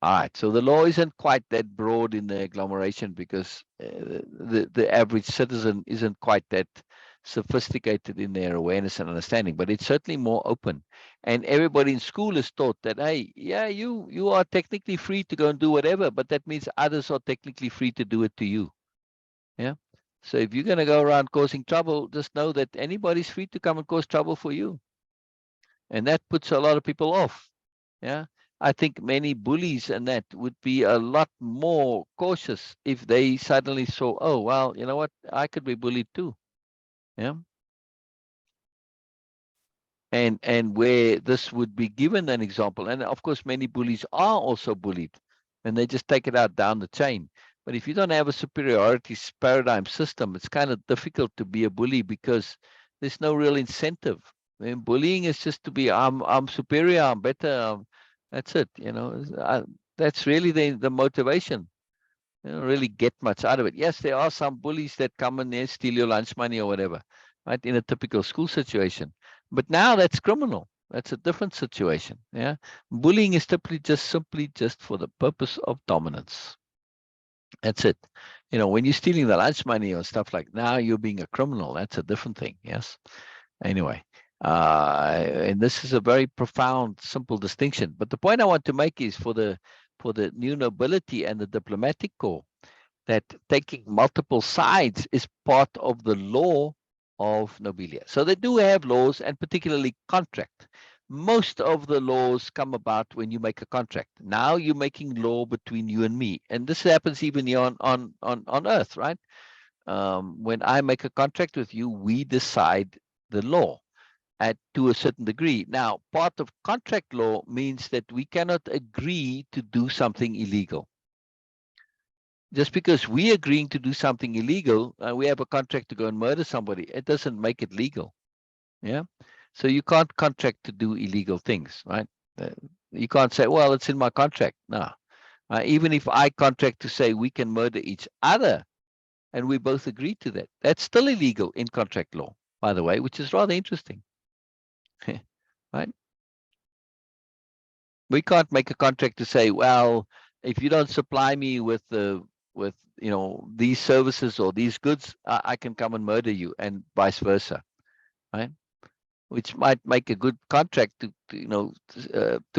All right, so the law isn't quite that broad in the agglomeration because the average citizen isn't quite that sophisticated in their awareness and understanding, but it's certainly more open. And everybody in school is taught that, hey, yeah, you are technically free to go and do whatever, but that means others are technically free to do it to you. Yeah. So if you're going to go around causing trouble, just know that anybody's free to come and cause trouble for you. And that puts a lot of people off. Yeah. I think many bullies and that would be a lot more cautious if they suddenly saw, oh, well, you know what? I could be bullied too. Yeah. And where this would be given an example. And of course, many bullies are also bullied and they just take it out down the chain. But if you don't have a superiority paradigm system, it's kind of difficult to be a bully because there's no real incentive. I mean, bullying is just to be, I'm superior, I'm better. That's it. That's really the motivation. You don't really get much out of it. Yes, there are some bullies that come in there, steal your lunch money or whatever, right? In a typical school situation. But now that's criminal. That's a different situation. Yeah. Bullying is typically simply just for the purpose of dominance. That's it. When you're stealing the lunch money or stuff like now you're being a criminal. That's a different thing. Yes. Anyway, and this is a very profound, simple distinction. But the point I want to make is for the new nobility and the diplomatic corps, that taking multiple sides is part of the law of nobilia. So they do have laws, and particularly contract. Most of the laws come about when you make a contract. Now you're making law between you and me, and this happens even here on Earth, right? When I make a contract with you, we decide the law to a certain degree. Now, part of contract law means that we cannot agree to do something illegal. Just because we agreeing to do something illegal, we have a contract to go and murder somebody, it doesn't make it legal. Yeah. So you can't contract to do illegal things, right? Uh, you can't say, well, it's in my contract. No. Even if I contract to say we can murder each other and we both agree to that, that's still illegal in contract law, by the way, which is rather interesting. Right? We can't make a contract to say, well, if you don't supply me with these services or these goods, I can come and murder you, and vice versa, right? Which might make a good contract to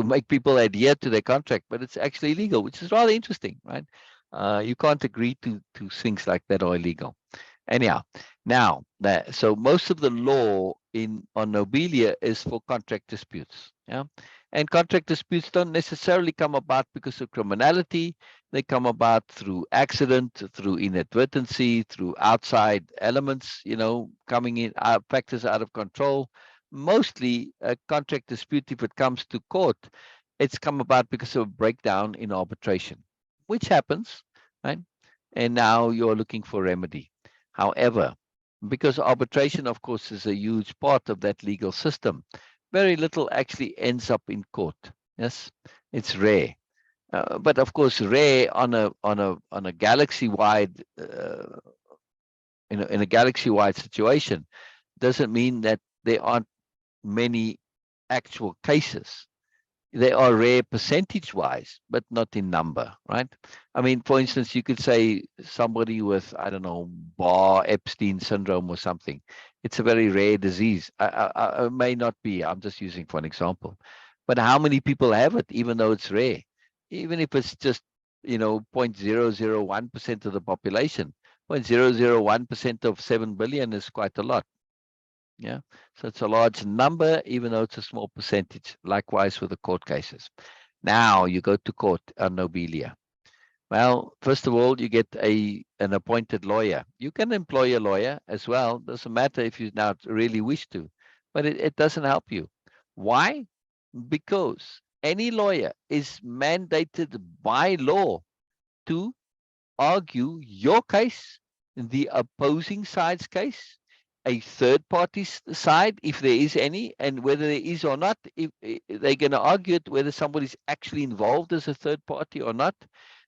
make people adhere to their contract, but it's actually illegal, which is rather interesting, right? You can't agree to things like that are illegal. Anyhow, now so most of the law on Nobelia is for contract disputes. Yeah. And contract disputes don't necessarily come about because of criminality. They come about through accident, through inadvertency, through outside elements, coming in, factors out of control. Mostly a contract dispute, if it comes to court, it's come about because of a breakdown in arbitration, which happens, right? And now you're looking for remedy. However, because arbitration, of course, is a huge part of that legal system, very little actually ends up in court. Yes, it's rare. But of course, rare on a galaxy-wide in a galaxy-wide situation doesn't mean that there aren't many actual cases. They are rare percentage-wise, but not in number, right? I mean, for instance, you could say somebody with, I don't know, Barr-Epstein syndrome or something. It's a very rare disease. I may not be. I'm just using for an example. But how many people have it, even though it's rare? Even if it's just, 0.001% of the population, 0.001% of 7 billion is quite a lot. Yeah. So it's a large number, even though it's a small percentage. Likewise with the court cases. Now you go to court on Nobelia. Well, first of all, you get an appointed lawyer. You can employ a lawyer as well. Doesn't matter if you now really wish to, but it doesn't help you. Why? Because any lawyer is mandated by law to argue your case, the opposing side's case, a third party's side, if there is any, and whether there is or not, if they're going to argue it, whether somebody's actually involved as a third party or not.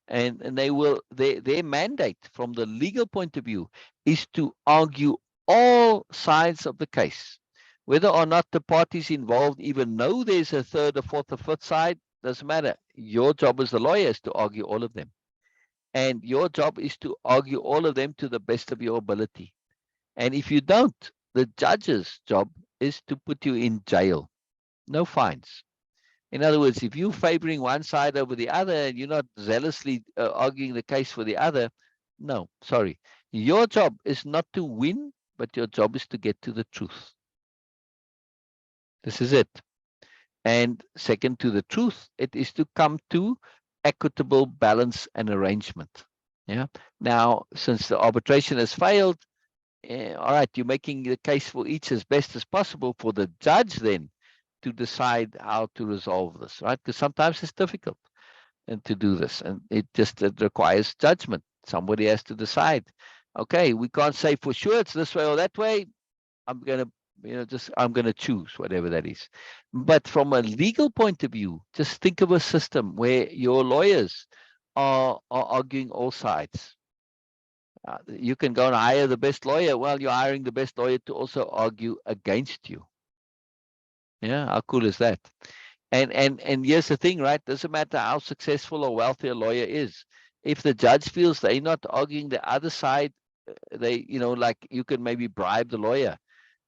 And they will, their mandate from the legal point of view is to argue all sides of the case. Whether or not the parties involved even know there's a third, a fourth, or fifth side, doesn't matter. Your job as the lawyer is to argue all of them. And your job is to argue all of them to the best of your ability. And if you don't, the judge's job is to put you in jail. No fines. In other words, if you're favoring one side over the other and you're not zealously arguing the case for the other, no, sorry. Your job is not to win, but your job is to get to the truth. This is it. And second to the truth, it is to come to equitable balance and arrangement. Yeah. Now, since the arbitration has failed, all right, you're making the case for each as best as possible for the judge then to decide how to resolve this, right? Because sometimes it's difficult and to do this, and it requires judgment. Somebody has to decide. Okay, we can't say for sure it's this way or that way. I'm gonna, I'm gonna choose whatever that is. But from a legal point of view, just think of a system where your lawyers are arguing all sides. You can go and hire the best lawyer. Well, you're hiring the best lawyer to also argue against you. Yeah, how cool is that? And here's the thing, right? Doesn't matter how successful or wealthy a lawyer is. If the judge feels they're not arguing the other side, they, like you can maybe bribe the lawyer.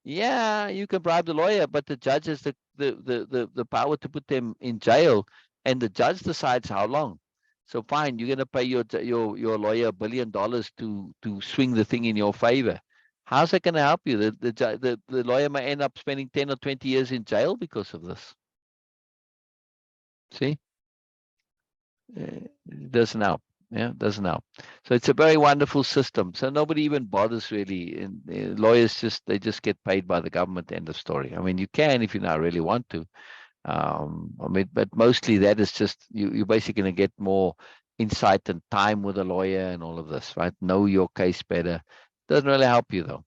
Yeah, you can bribe the lawyer, but the judge has the power to put them in jail, and the judge decides how long. So fine, you're gonna pay your lawyer $1 billion to swing the thing in your favor. How's that gonna help you? The lawyer may end up spending 10 or 20 years in jail because of this. See? It doesn't help. Yeah, it doesn't help. So it's a very wonderful system. So nobody even bothers really. And lawyers they just get paid by the government. End of story. I mean, you can if you now really want to. I mean, but mostly that is just you're basically going to get more insight and time with a lawyer and all of this, right? Know your case better. Doesn't really help you though.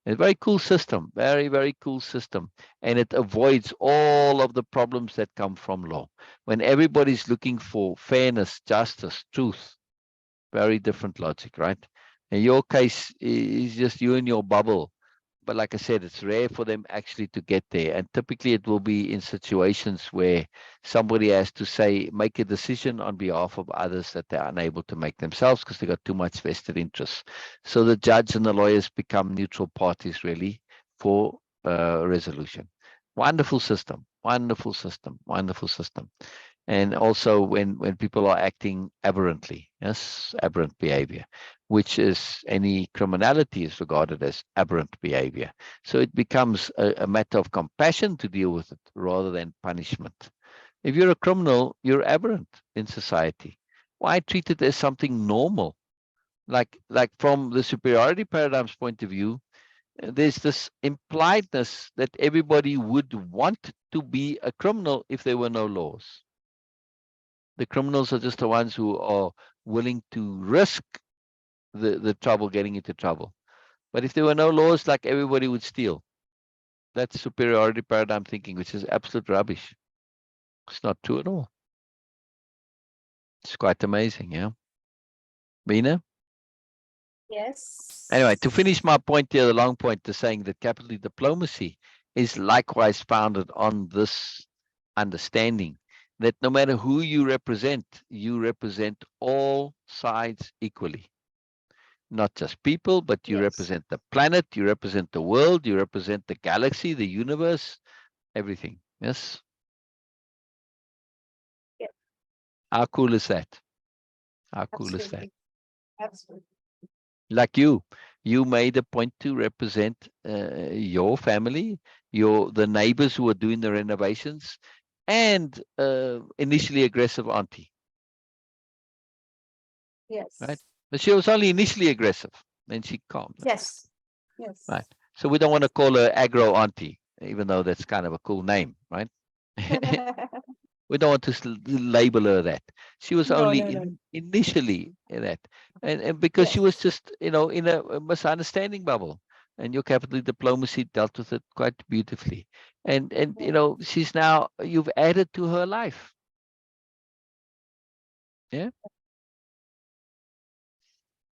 It's a very cool system, very, very cool system. And it avoids all of the problems that come from law. When everybody's looking for fairness, justice, truth, very different logic, right? In your case, is just you in your bubble. But like I said, it's rare for them actually to get there. And typically it will be in situations where somebody has to make a decision on behalf of others that they're unable to make themselves because they got too much vested interest. So the judge and the lawyers become neutral parties really for resolution. Wonderful system, wonderful system, wonderful system. And also when people are acting aberrantly, yes, aberrant behavior, which is any criminality is regarded as aberrant behavior. So it becomes a matter of compassion to deal with it rather than punishment. If you're a criminal, you're aberrant in society. Why treat it as something normal? Like from the superiority paradigm's point of view, there's this impliedness that everybody would want to be a criminal if there were no laws. The criminals are just the ones who are willing to risk the trouble, getting into trouble. But if there were no laws, like everybody would steal. That's superiority paradigm thinking, which is absolute rubbish. It's not true at all. It's quite amazing, yeah. Bina? Anyway, to Yes. finish my point here, the long point is saying that capital diplomacy is likewise founded on this understanding that no matter who you represent all sides equally. Not just people, but you Yes. represent the planet, you represent the world, you represent the galaxy, the universe, everything. Yes. Yeah. How cool is that? How cool is that? Absolutely. Absolutely. Like you made a point to represent your family, the neighbors who are doing the renovations, and initially aggressive auntie, right? Yes. But she was only initially aggressive, then she calmed down, Yes. right? Yes. So we don't want to call her aggro auntie, even though that's kind of a cool name, right? We don't want to label her that. She was No, only no, no. initially that, and because she was Yes. just in a misunderstanding bubble, and your capital diplomacy dealt with it quite beautifully, and Yeah. she's now you've added to her life. Yeah,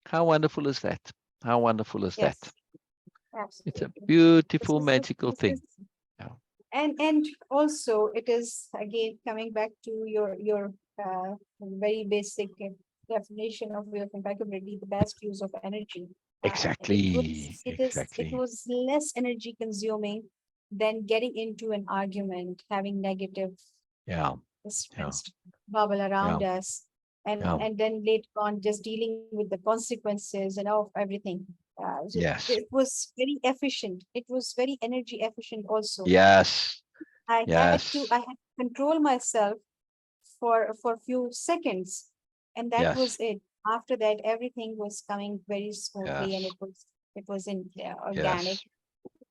how wonderful is that? How wonderful is that? Yes. It's a Absolutely. beautiful, magical This is thing. Yeah. and also it is again coming back to your very basic definition of way of impeccability, the best use of energy. Exactly, It exactly. was less energy consuming than getting into an argument, having negative Yeah, yeah, stressed bubble yeah, around us, yeah. and then later on just dealing with the consequences and of everything. So it Yes, was very efficient. It was very energy efficient also. yes, I yes, had to control myself for a few seconds, and that was yes, it. After that, everything was coming very smoothly, and yes, it was in organic. yes,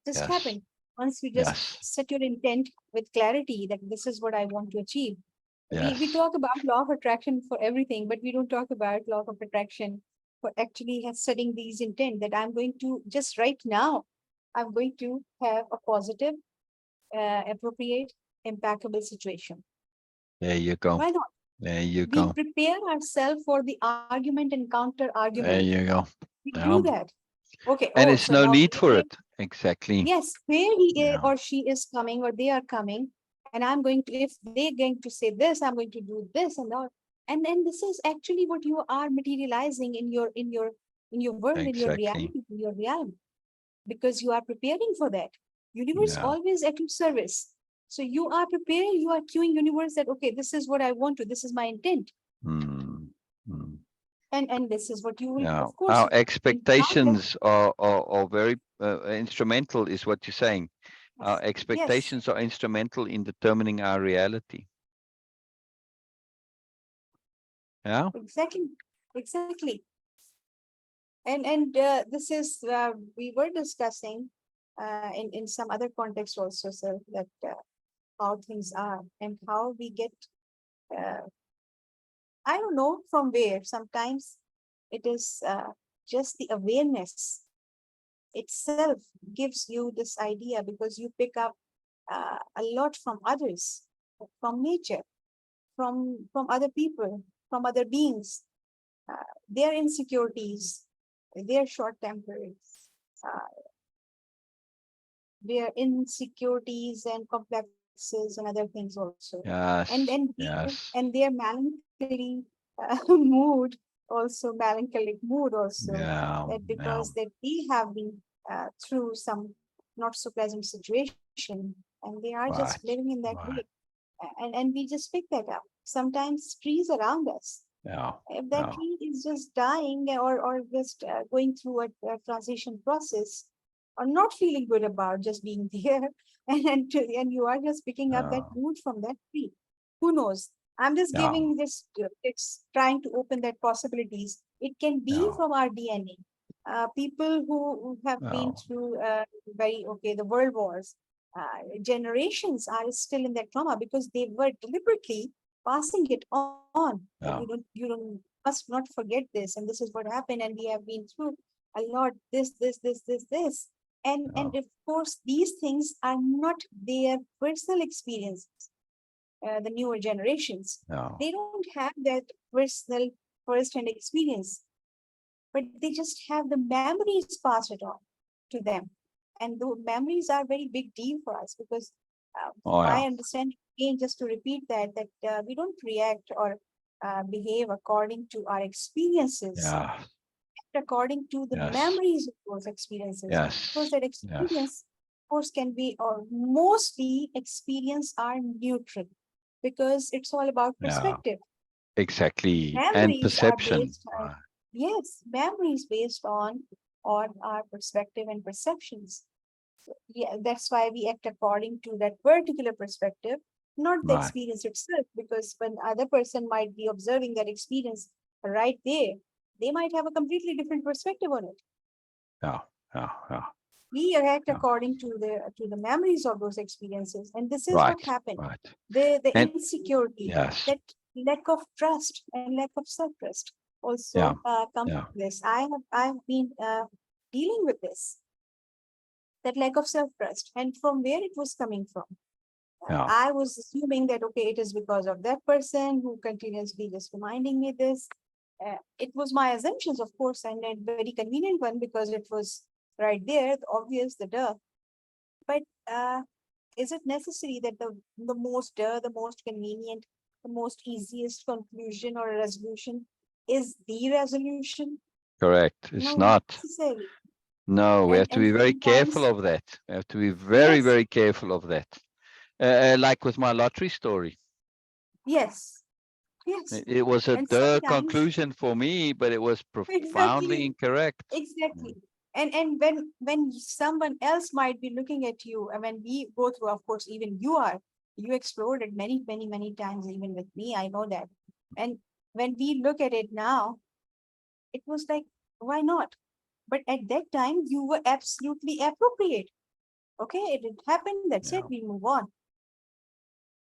Just yes, happened once you just yes, set your intent with clarity that this is what I want to achieve. We yes. talk about law of attraction for everything, but we don't talk about law of attraction for actually setting these intent that I'm going to just right now. I'm going to have a positive, appropriate, impeccable situation. There you go. Why not? There you We go. prepare ourselves for the argument and counter argument. There you go. We do Yeah. that. Okay. And Oh, it's so no now need for it. Exactly. yes, where he is Yeah. or she is coming or they are coming, and I'm going to, if they're going to say this, I'm going to do this and all. And this is actually what you are materializing in your world, in your Exactly. reality, in your realm, because you are preparing for that. Universe Yeah. always at your service. So you are preparing, you are cueing universe that, okay, this is what I want to, this is my intent. Mm. Mm. And this is what you will, Yeah. of course, Our you encounter. expectations are very instrumental, is what you're saying. Our Yes, yes, expectations are instrumental in determining our reality. Yeah. exactly, exactly. And this is we were discussing in some other context also, sir, that how things are and how we get. Uh, I don't know from where. Sometimes it is just the awareness itself gives you this idea, because you pick up a lot from others, from nature, from other people, from other beings, their insecurities, their short tempers, uh, their insecurities and complexes and other things also, Yes. Yes. and their melancholy mood, also melancholic mood also, Yeah. that Yeah. because that we have been through some not so pleasant situation, and they are just living Right. in that way. Right. And we just pick that up. Sometimes trees around us, Yeah. if that Yeah. tree is just dying, or just going through a transition process, or not feeling good about just being there, and you are just picking up that Yeah. mood from that tree. Who knows? I'm just Yeah. giving this, it's trying to open that possibilities. It can be Yeah. from our DNA. People who have Yeah. been through very, okay, the world wars, generations are still in that trauma because they were deliberately passing it on, that Yeah. you don't must not forget this, and this is what happened, and we have been through a lot, this, and Yeah. of course these things are not their personal experiences. The newer generations, Yeah. they don't have that personal first-hand experience, but they just have the memories passed it on to them. And the memories are very big deal for us, because Oh I yeah. understand, again, just to repeat that we don't react or behave according to our experiences, Yeah. according to the Yes. memories of those experiences. Because Yes. that Yes. experience, of course, can be, or mostly experience are neutral, because it's all about Yeah. perspective. Exactly. And Memories are perception. based on, yes, memories based on our perspective and perceptions. Yeah, that's why we act according to that particular perspective, not the Right. experience itself, because when other person might be observing that experience right there, they might have a completely different perspective on it. Yeah. Yeah. Yeah. We act Yeah. according to the memories of those experiences, and this is what Right. happened. Right. The And insecurity, yes. that lack of trust and lack of self-trust Yeah. also comes Yeah. to this. I have been dealing with this, that lack of self-trust, and from where it was coming from. Yeah. I was assuming that, okay, it is because of that person who continuously just reminding me this. It was my assumptions, of course, and a very convenient one, because it was right there, the obvious, the duh. But is it necessary that the most the most convenient, the most easiest conclusion or resolution is the resolution? Correct. No, It's not not. necessarily. No, we have to And be very careful sometimes, of that. We have to be very, yes, very careful of that. Like with my lottery story, yes, yes. it was a And duh sometimes, conclusion for me, but it was profoundly exactly, incorrect. exactly. And when someone else might be looking at you, and when we go through, of course, even you explored it many times, even with me, I know that. And when we look at it now, it was like, why not? But at that time, you were absolutely appropriate. Okay, it happened. That's it. Yeah, We move on.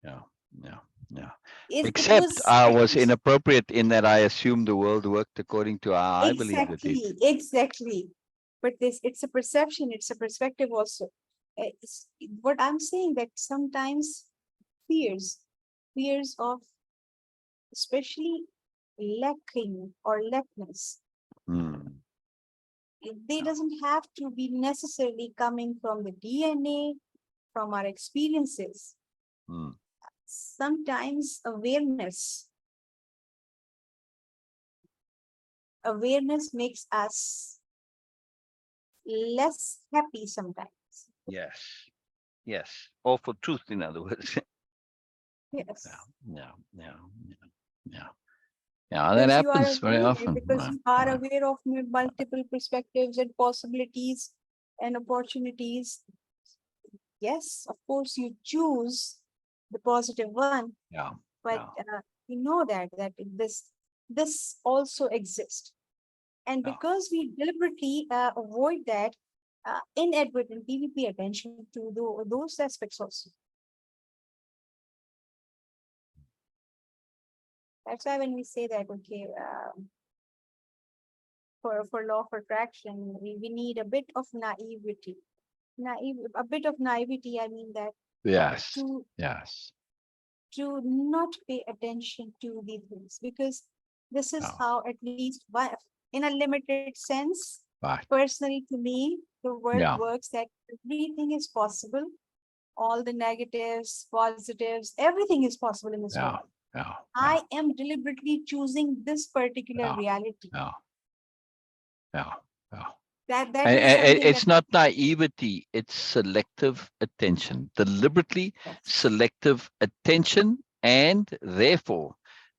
yeah, yeah, yeah. Is it Except was I it was was inappropriate in that I assumed the world worked according to how I believed it did. exactly. But this, it's a perception. It's a perspective also. It's, what I'm saying, that sometimes fears, fears of especially lacking or lackness, Hmm. they Yeah. doesn't have to be necessarily coming from the DNA, from our experiences. Hmm. Sometimes awareness, awareness makes us less happy sometimes. Yes. Yes. Or for truth, in other words. Yeah. Yes. Yeah. Yeah. Yeah. Yeah. Yeah. That Because you are happens very aware, often. because Right. you are Right. aware of multiple perspectives and possibilities and opportunities. Yes, of course, you choose the positive one, Yeah. but Yeah. you know that this also exists, and Yeah. because we deliberately avoid that, inadvertently we pay attention to those aspects also. That's why when we say that, okay, for law of attraction, we need a bit of naivety. A bit of naivety, I mean that Yes. to Yes. not pay attention to the things, because this is Yeah. how, at least in a limited sense, Right. personally to me, the world Yeah. works, that everything is possible. All the negatives, positives, everything is possible in this Yeah. world. Yeah. Yeah. I am deliberately choosing this particular Yeah. reality. Yeah. Yeah. Yeah. That is something that, It's not naivety, it's selective attention, deliberately yes, selective attention, and therefore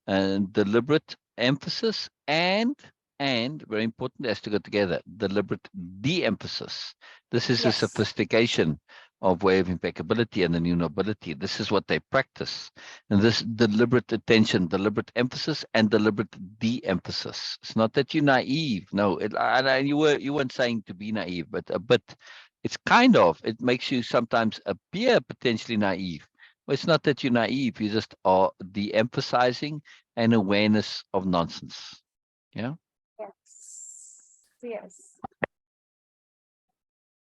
deliberate emphasis, and very important, has to go together, deliberate de-emphasis. This is a yes, sophistication of way of impeccability and the new nobility. This is what they practice. And this deliberate attention, deliberate emphasis, and deliberate de-emphasis. It's not that you're naive. No, and you weren't saying to be naive, but a bit. It's kind of. It makes you sometimes appear potentially naive. Well, it's not that you're naive. You just are de-emphasizing an awareness of nonsense. Yeah. yes, yes.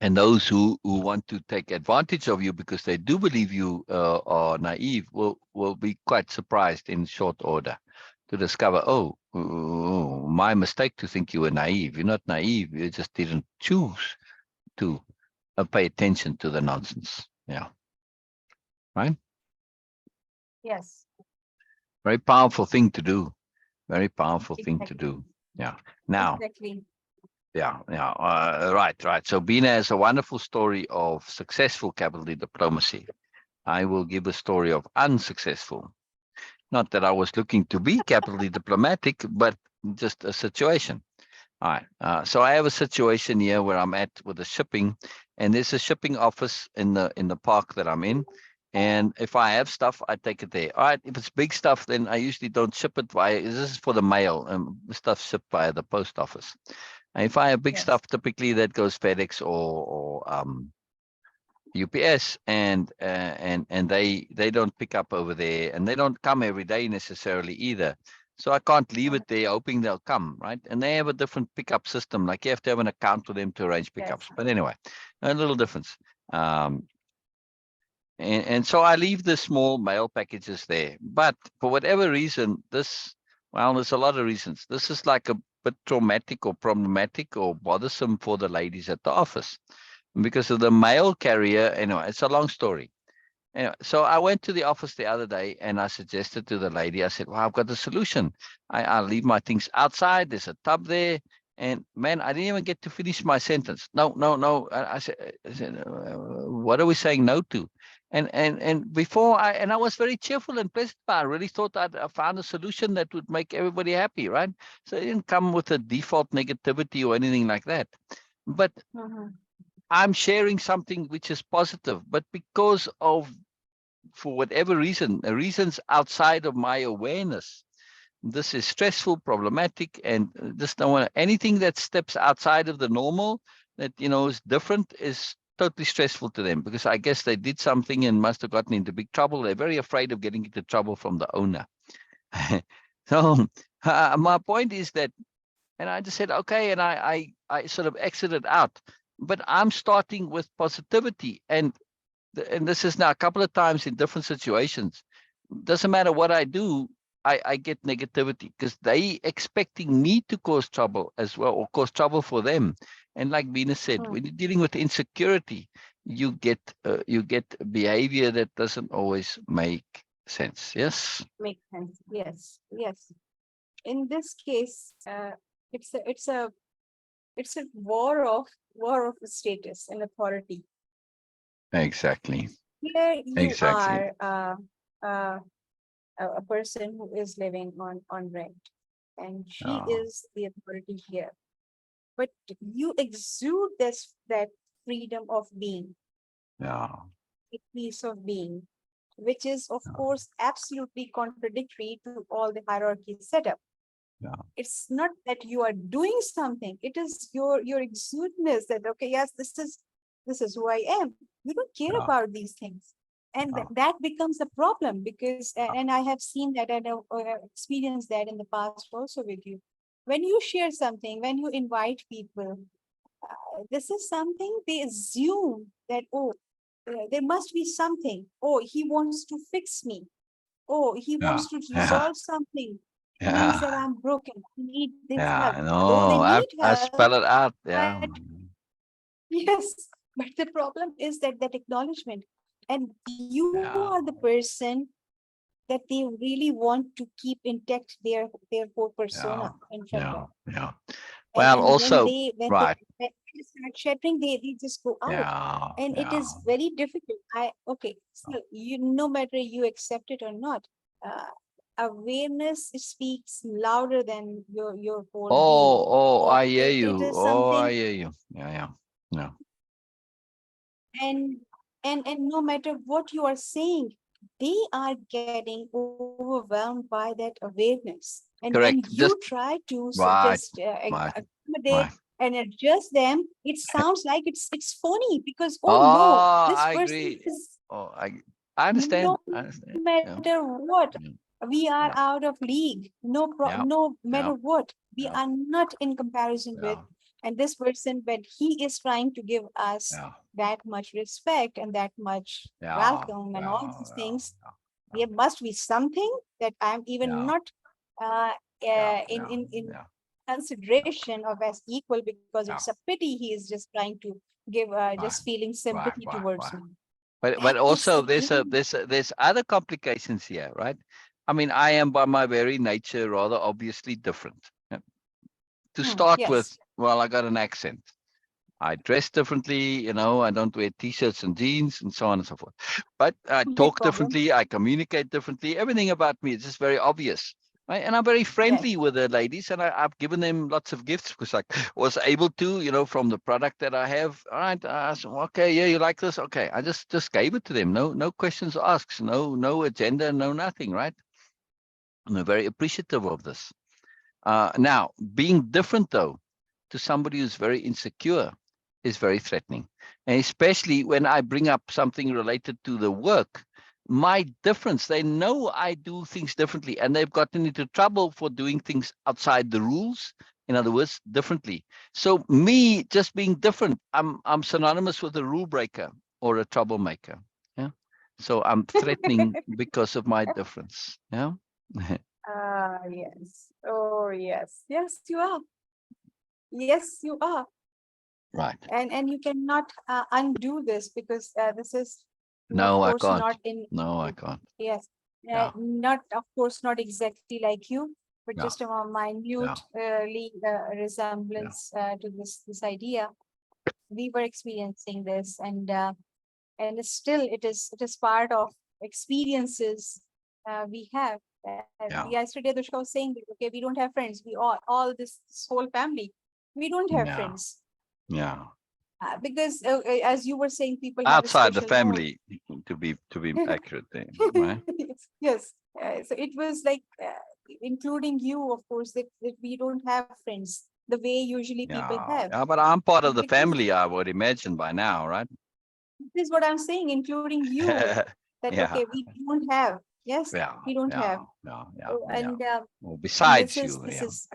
And those who want to take advantage of you because they do believe you are naive will be quite surprised in short order to discover, oh, my mistake to think you were naive. You're not naive. You just didn't choose to pay attention to the nonsense. Yeah. Right. Yes, Very powerful thing to do. Very powerful thing to exactly, do. Yeah. Now, exactly. yeah. Right. So Bina has a wonderful story of successful capital diplomacy. I will give a story of unsuccessful. Not that I was looking to be capitally diplomatic, but just a situation. All right. So I have a situation here where I'm at with the shipping, and there's a shipping office in the park that I'm in. And if I have stuff, I take it there. All right. If it's big stuff, then I usually don't ship it via. This is for the mail. Stuff shipped via the post office. And if I have big Yes, stuff, typically that goes FedEx or UPS, and they don't pick up over there, and they don't come every day necessarily either. So I can't leave it there hoping they'll come, right? And they have a different pickup system. Like you have to have an account with them to arrange yes, pickups. But anyway, a little difference. Um, and so I leave the small mail packages there. But for whatever reason, there's a lot of reasons. This is like a bit traumatic or problematic or bothersome for the ladies at the office because of the mail carrier. Anyway, it's a long story. Anyway, so I went to the office the other day and I suggested to the lady, I said, well, I've got a solution. I'll leave my things outside. There's a tub there. And man, I didn't even get to finish my sentence. No. I said, what are we saying no to? And before I was very cheerful and pleasant. I really thought I found a solution that would make everybody happy, right? So it didn't come with a default negativity or anything like that. But mhm, I'm sharing something which is positive, but because of, for whatever reason, reasons outside of my awareness, this is stressful, problematic, and just don't want anything that steps outside of the normal that is different is totally stressful to them because I guess they did something and must have gotten into big trouble. They're very afraid of getting into trouble from the owner. So my point is that, and I just said, okay, and I sort of exited out. But I'm starting with positivity, and this is now a couple of times in different situations. Doesn't matter what I do, I get negativity because they expecting me to cause trouble as well, or cause trouble for them. And like Bina said, mm, when you're dealing with insecurity, you get behavior that doesn't always make sense. Yes. makes sense. Yes, yes. In this case, It's a war of status and authority. Exactly. Here you Exactly. are uh, a person who is living on rent, and she Yeah. is the authority here. But you exude this that freedom of being, Yeah. a piece of being, which is of course absolutely contradictory to all the hierarchy setup. Yeah. It's not that you are doing something, it is your exudeness that, okay, yes, this is who I am. You don't care Yeah. about these things, and Yeah. that becomes a problem, because and I have seen that, and I've experienced that in the past also with you. When you share something, when you invite people, this is something they assume that, oh, there must be something. Oh, he wants to fix me. Oh, he Yeah. wants to Yeah. resolve something. Means Yeah. that I'm broken. I need this help. Yeah. Though they No, need I help, spell it out. but Yeah. yes, but the problem is that acknowledgement, and you are the Yeah. person that they really want to keep intact their whole persona Yeah. in front of. Yeah. Yeah. And Well, and when also, right. they start shattering, they just go out, Yeah. and it Yeah. is very difficult. Okay, so you, no matter you accept it or not, uh, awareness speaks louder than your whole being, Oh, oh, or I hear it you. is Oh, I something. hear you. Yeah. Yeah. Yeah. And and and no matter what you are saying, they are getting overwhelmed by that awareness. And when you Correct. try Just to just right. Right. accommodate Right. and adjust them, it sounds like it's phony, because, oh no, Oh, this I person agree. is, Oh, I understand. no I matter understand. Yeah. what, Yeah. we are out of league. Yeah. No matter Yeah. what, we are Yeah. not in comparison with. Yeah. And this person, when he is trying to give us Yeah. that much respect and that much Yeah. welcome and all Yeah. these Yeah. things, there must be something that I'm even Yeah. not uh, Yeah. in Yeah. consideration of as equal, because it's a Yeah. pity he is just trying to give Right. just feeling Right. sympathy Right. towards Right. me. But That is also again. there's other complications here, right? I mean, I am by my very nature rather obviously different. Yeah. To start with, Yes, well, I got an accent. I dress differently, I don't wear t-shirts and jeans and so on and so forth. But I big talk problem. differently, I communicate differently. Everything about me is just very obvious. Right? And I'm very Yes. friendly with the ladies, and I've given them lots of gifts because I was able to, from the product that I have. All right, I said, okay, yeah, you like this? Okay, I just gave it to them. No questions asked, no agenda, no nothing, right? And I'm very appreciative of this. Now, being different though to somebody who's very insecure is very threatening. And especially when I bring up something related to the work, my difference, they know I do things differently and they've gotten into trouble for doing things outside the rules. In other words, differently. So me just being different, I'm synonymous with a rule breaker or a troublemaker. Yeah. So I'm threatening because of my difference. Yeah. Yes. Oh, yes. Yes, you are. Yes, you are. Right. And you cannot undo this, because this is, of No, I course, can't. not in. No, I can't. Yes, Yeah, not, of course, not exactly like you, but yeah, just a more yeah, minutely yeah, resemblance to this idea. We were experiencing this, and still it is part of experiences we have. yeah, Yesterday, Dushka was saying that, okay, we don't have friends. We all this whole family, we don't have yeah, friends, yeah. because as you were saying, people have a Outside the special mode. family, to be accurate there, right? Yes. So it was like, including you, of course, that we don't have friends the way usually people Yeah, have, yeah. But I'm part of the because family, I would imagine by now, right? this is what I'm saying, including you, that, Yeah, okay, we don't have. Yes, yeah, we don't yeah, have. yeah, yeah, Oh, yeah. Well, and this besides is you, this yeah. is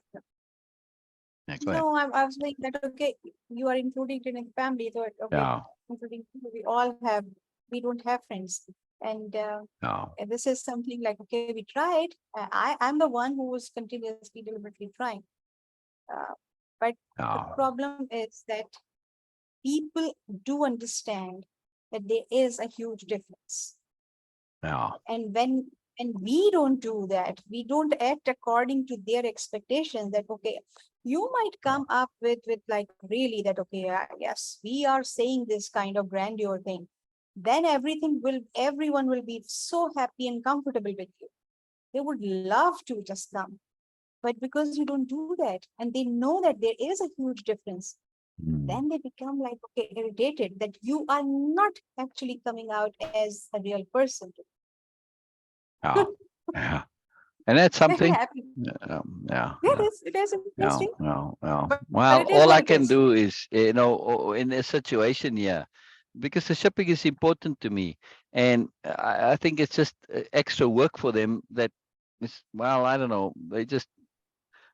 Yeah, go ahead. no, I was saying that, okay, you are included in a family, so okay, Yeah, including you, we all have, we don't have friends. yeah, And this is something like, okay, we tried. I'm the one who was continuously deliberately trying. Uh, but the yeah, problem is that people do understand that there is a huge difference. yeah, And when And we don't do that. We don't act according to their expectations that, okay, you might come up with like really that, okay, yes, we are saying this kind of grandeur thing. Then everyone will be so happy and comfortable with you. They would love to just come. But because you don't do that and they know that there is a huge difference, Mm. then they become like, okay, irritated that you are not actually coming out as a real person. Yeah, yeah, and that's Very something. happy. Yeah, Yeah, yeah. it is Yeah, interesting, well, well, but it well, is all what I it can is. do is, in a situation, yeah, because the shipping is important to me, and I think it's just extra work for them that is, well, I don't know, they just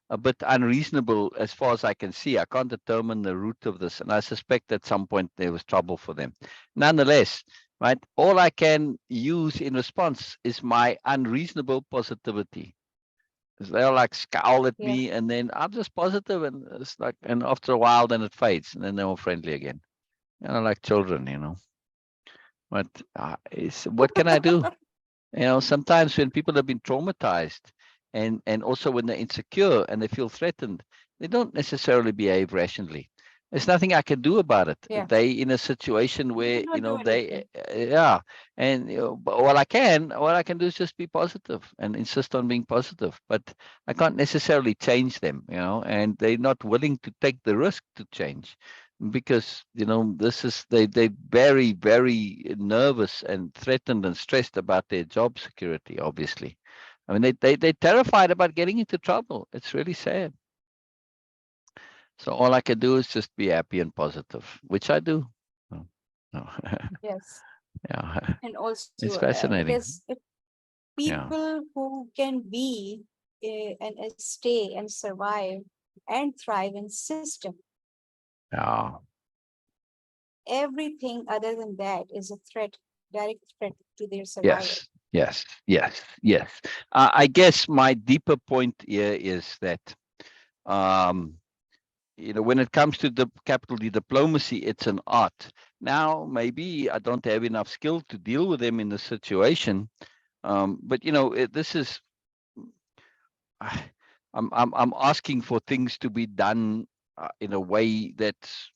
a bit unreasonable as far as I can see. I can't determine the root of this, and I suspect at some point there was trouble for them. Nonetheless, right, all I can use in response is my unreasonable positivity. 'Cause they'll like scowl at Yeah. me, and then I'm just positive, and it's like, and after a while, then it fades, and then they're all friendly again. Like children, But what can I do? Sometimes when people have been traumatized, and also when they're insecure and they feel threatened, they don't necessarily behave rationally. There's nothing I can do about it. Yeah. They in a situation You where cannot do they anything. yeah, and but what I can do is just be positive and insist on being positive. But I can't necessarily change them, and they're not willing to take the risk to change because this is they very, very nervous and threatened and stressed about their job security. Obviously, I mean they're terrified about getting into trouble. It's really sad. So all I can do is just be happy and positive, which I do. Oh, no. Yes. Yeah, And also, it's fascinating. Yeah, people who can be and stay and survive and thrive in system, yeah. everything other than that is a threat, direct threat to their survival. Yes, yes, yes, yes. I guess my deeper point here is that um, when it comes to the capital D diplomacy, it's an art. Now, maybe I don't have enough skill to deal with them in the situation, but this is I- I'm asking for things to be done in a way that's,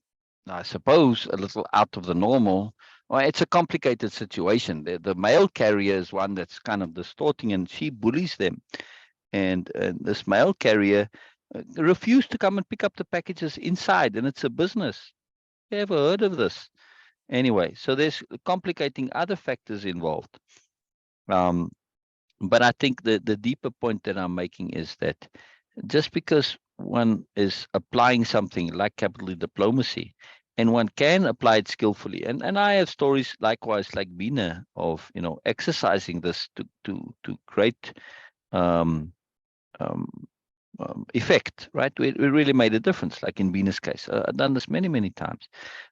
I suppose, a little out of the normal. Well, it's a complicated situation. The mail carrier is one that's kind of distorting, and she bullies them. And this mail carrier refused to come and pick up the packages inside, and it's a business. You ever heard of this? Anyway, so there's complicating other factors involved. Um, but I think the deeper point that I'm making is that just because one is applying something like capital diplomacy, and one can apply it skillfully, and I have stories likewise like Bina of exercising this to great um, um, effect, right? We really made a difference, like in Bina's case. I've done this many, many times,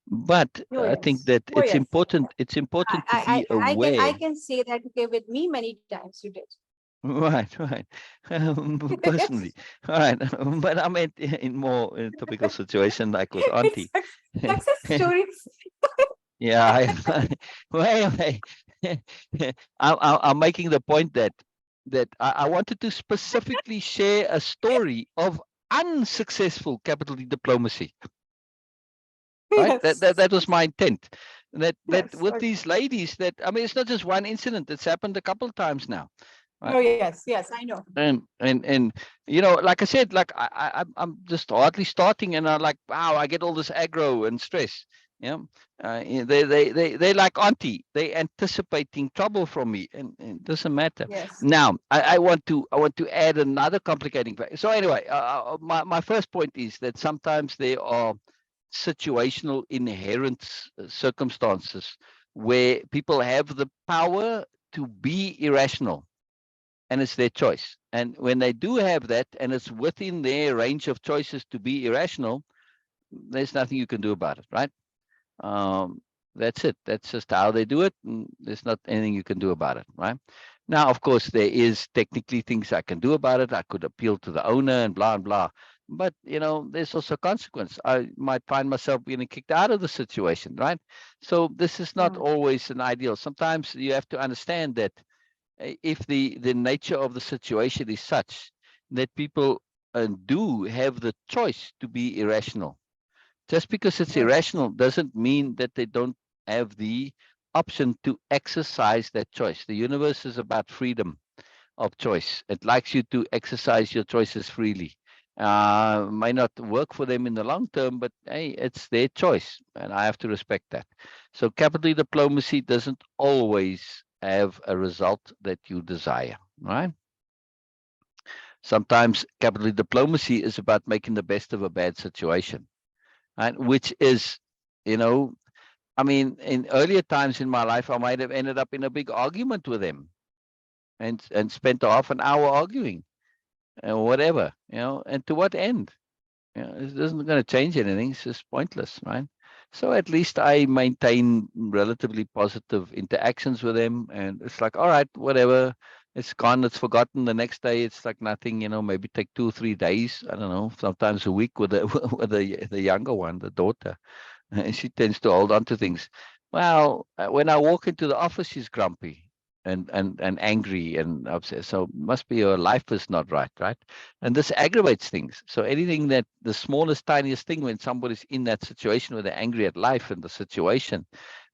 but Oh I think yes. that Oh it's yes. important. It's important to be I aware. can say that, okay, with me many times you did. Right, right. Yes. Personally, all right. But I meant in more typical situation like with It's Auntie. success stories. Yeah, wait, wait. I'm making the point that I wanted to specifically share a story of unsuccessful capital D diplomacy. Right, that, Yes. that that was my intent. That Yes. with Okay. these ladies, that I mean, it's not just one incident. It's happened a couple of times now. Right. Oh yes. Yes. I know. And like I said, like I'm just hardly starting, and I'm like, wow, I get all this aggro and stress. They like Auntie. They anticipating trouble from me, and it doesn't matter. Yes. Now I want to add another complicating factor. So anyway, my first point is that sometimes there are situational inherent circumstances where people have the power to be irrational, and it's their choice. And when they do have that, and it's within their range of choices to be irrational, there's nothing you can do about it, right? Um, that's it. That's just how they do it. And there's not anything you can do about it, right? Now, of course, there is technically things I can do about it. I could appeal to the owner and blah and blah. But there's also consequence. I might find myself getting kicked out of the situation, right? So this is not Mm. always an ideal. Sometimes you have to understand that if the nature of the situation is such that people do have the choice to be irrational. Just because it's Yes. irrational doesn't mean that they don't have the option to exercise that choice. The universe is about freedom of choice. It likes you to exercise your choices freely. Might not work for them in the long term, but hey, it's their choice, and I have to respect that. So capital diplomacy doesn't always have a result that you desire, right? Sometimes capital diplomacy is about making the best of a bad situation, right? Which is, you know, I mean, in earlier times in my life, I might have ended up in a big argument with them and spent half an hour arguing or whatever, and to what end? It isn't going to change anything. It's just pointless, right? So at least I maintain relatively positive interactions with them, and it's like, all right, whatever, it's gone, it's forgotten. The next day, it's like nothing. Maybe take 2 or 3 days. I don't know, sometimes a week with the with the younger one, the daughter. And she tends to hold on to things. Well, when I walk into the office, she's grumpy and angry and upset. So must be her life is not right, right? And this aggravates things. So anything that the smallest, tiniest thing when somebody's in that situation where they're angry at life and the situation,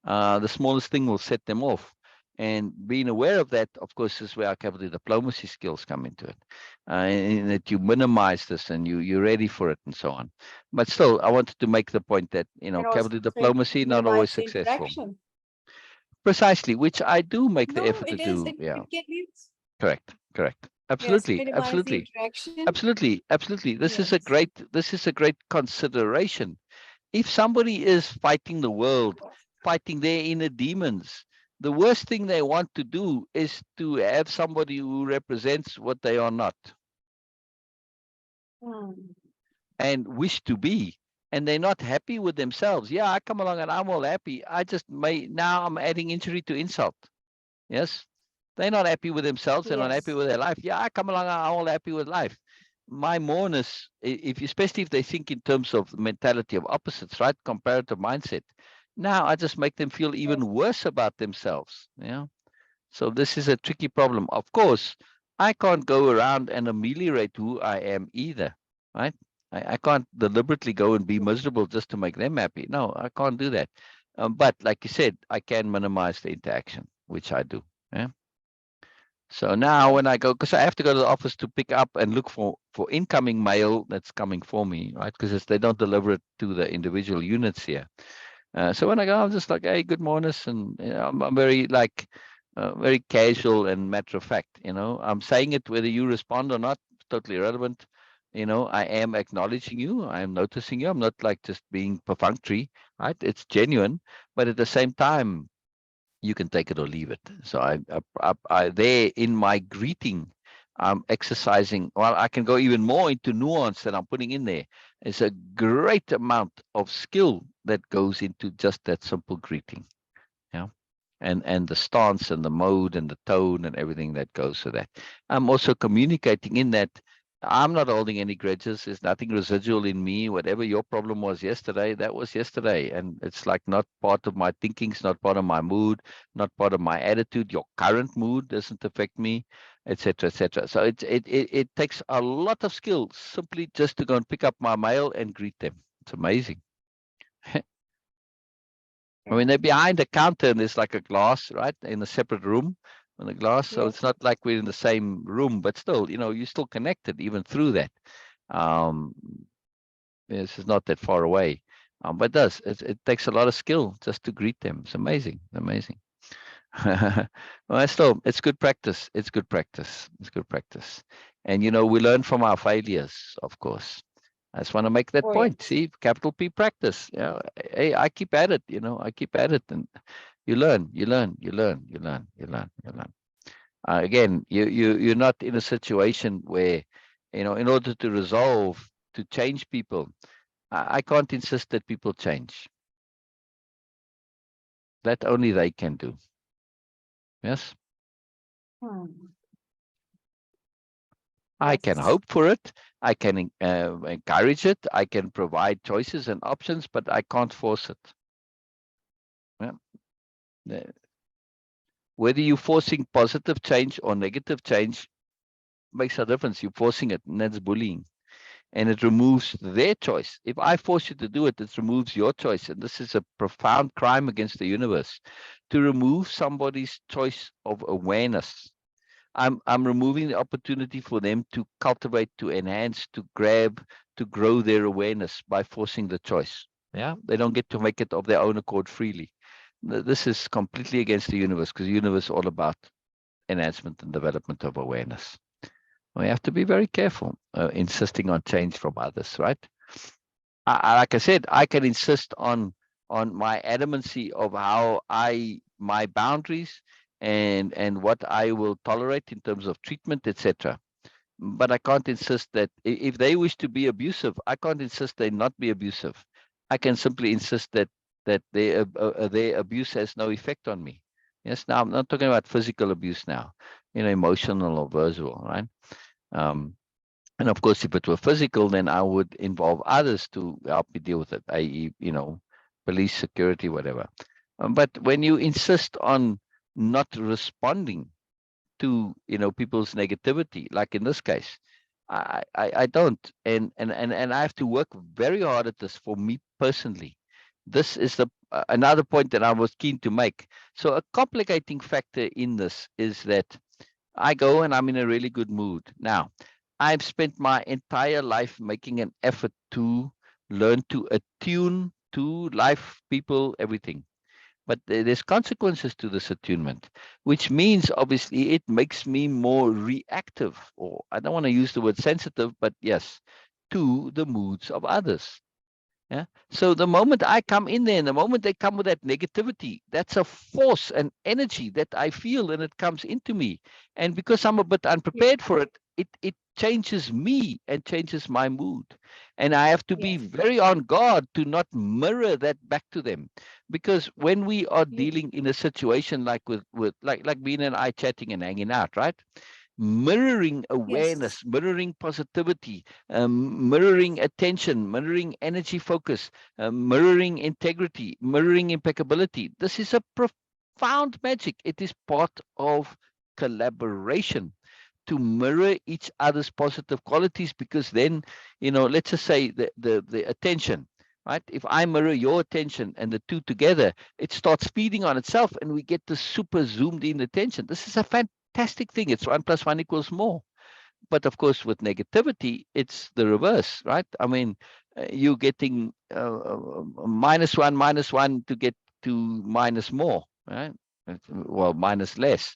the smallest thing will set them off. And being aware of that, of course, is where our capital diplomacy skills come into it. In that you minimize this and you're ready for it and so on. But still, I wanted to make the point that, And also capital it diplomacy not always minimize the successful. interaction. Precisely, which I do make the No, effort to it is. do. Yeah, It can be. correct, correct. Yes, Absolutely, minimize the absolutely, interaction. absolutely, absolutely. Yes. This is a great consideration. If somebody is fighting the world, fighting their inner demons, the worst thing they want to do is to have somebody who represents what they are not Hmm. and wish to be. And they're not happy with themselves. Yeah, I come along and I'm all happy. I just may now I'm adding injury to insult. Yes. They're not happy with themselves. They're not happy Yes. with their life. Yeah, I come along, I'm all happy with life. My moreness, if especially if they think in terms of mentality of opposites, right? Comparative mindset. Now I just make them feel Yes. even worse about themselves. Yeah. So this is a tricky problem. Of course, I can't go around and ameliorate who I am either, right? I can't deliberately go and be miserable just to make them happy. No, I can't do that. But like you said, I can minimize the interaction, which I do. Yeah. So now when I go, because I have to go to the office to pick up and look for incoming mail that's coming for me, right? Because they don't deliver it to the individual units here. So when I go, I'm just like, hey, good morning, and I'm very like very casual and matter of fact. I'm saying it whether you respond or not, totally irrelevant. I am acknowledging you. I am noticing you. I'm not like just being perfunctory, right? It's genuine, but at the same time, you can take it or leave it. So I there in my greeting, I'm exercising. Well, I can go even more into nuance that I'm putting in there. It's a great amount of skill that goes into just that simple greeting. Yeah. And the stance and the mode and the tone and everything that goes with that. I'm also communicating in that I'm not holding any grudges. There's nothing residual in me. Whatever your problem was yesterday, that was yesterday. And it's like not part of my thinking, it's not part of my mood, not part of my attitude. Your current mood doesn't affect me, etc., etc. So it takes a lot of skill simply just to go and pick up my mail and greet them. It's amazing. I mean, Yeah. they're behind the counter and there's like a glass, right, in a separate room on the glass. So Yes. it's not like we're in the same room, but still, you're still connected even through that. Um, this is not that far away. But it takes a lot of skill just to greet them. It's amazing, amazing. Well, still, it's good practice. It's good practice. It's good practice. And, we learn from our failures, of course. I just want to make that Oh, point. yes. See, capital P practice. Hey, I keep at it. I keep at it, and you learn, you learn, you learn, you learn, you learn, you learn. Again, you're not in a situation where, in order to resolve, to change people, I can't insist that people change. That only they can do. Yes. Hmm. I can Yes. hope for it. I can encourage it. I can provide choices and options, but I can't force it. Yeah. Whether you're forcing positive change or negative change makes a difference. You're forcing it, and that's bullying. And it removes their choice. If I force you to do it, it removes your choice. And this is a profound crime against the universe, to remove somebody's choice of awareness. I'm removing the opportunity for them to cultivate, to enhance, to grab, to grow their awareness by forcing the choice. Yeah, they don't get to make it of their own accord freely. This is completely against the universe, because the universe is all about enhancement and development of awareness. We have to be very careful insisting on change from others, right? Like I said, I can insist on my adamancy of how my boundaries and what I will tolerate in terms of treatment, etc. But I can't insist that if they wish to be abusive, I can't insist they not be abusive. I can simply insist that their abuse has no effect on me. Yes, now I'm not talking about physical abuse now, emotional or verbal, right? Um, and of course, if it were physical, then I would involve others to help me deal with it, i.e., police, security, whatever. But when you insist on not responding to people's negativity, like in this case, I don't, and I have to work very hard at this for me personally. This is the another point that I was keen to make. So a complicating factor in this is that I go and I'm in a really good mood. Now, I've spent my entire life making an effort to learn to attune to life, people, everything. But there's consequences to this attunement, which means obviously it makes me more reactive, or I don't want to use the word sensitive, but yes, to the moods of others. Yeah. So the moment I come in there, and the moment they come with that negativity, that's a force and energy that I feel, and it comes into me. And because I'm a bit Yes. unprepared for it, it changes me and changes my mood. And I have to be Yes. very on guard to not mirror that back to them. Because when we are Yes. dealing in a situation like with like being and I chatting and hanging out, right? Mirroring Yes. awareness, mirroring positivity, mirroring attention, mirroring energy focus, mirroring integrity, mirroring impeccability. This is a profound magic. It is part of collaboration to mirror each other's positive qualities, because then, let's just say the attention, right? If I mirror your attention and the two together, it starts feeding on itself and we get the super zoomed in attention. This is a fantastic thing. It's 1 + 1 = more. But of course, with negativity, it's the reverse, right? I mean, you're getting -1 to get to minus more, right? Well, minus less.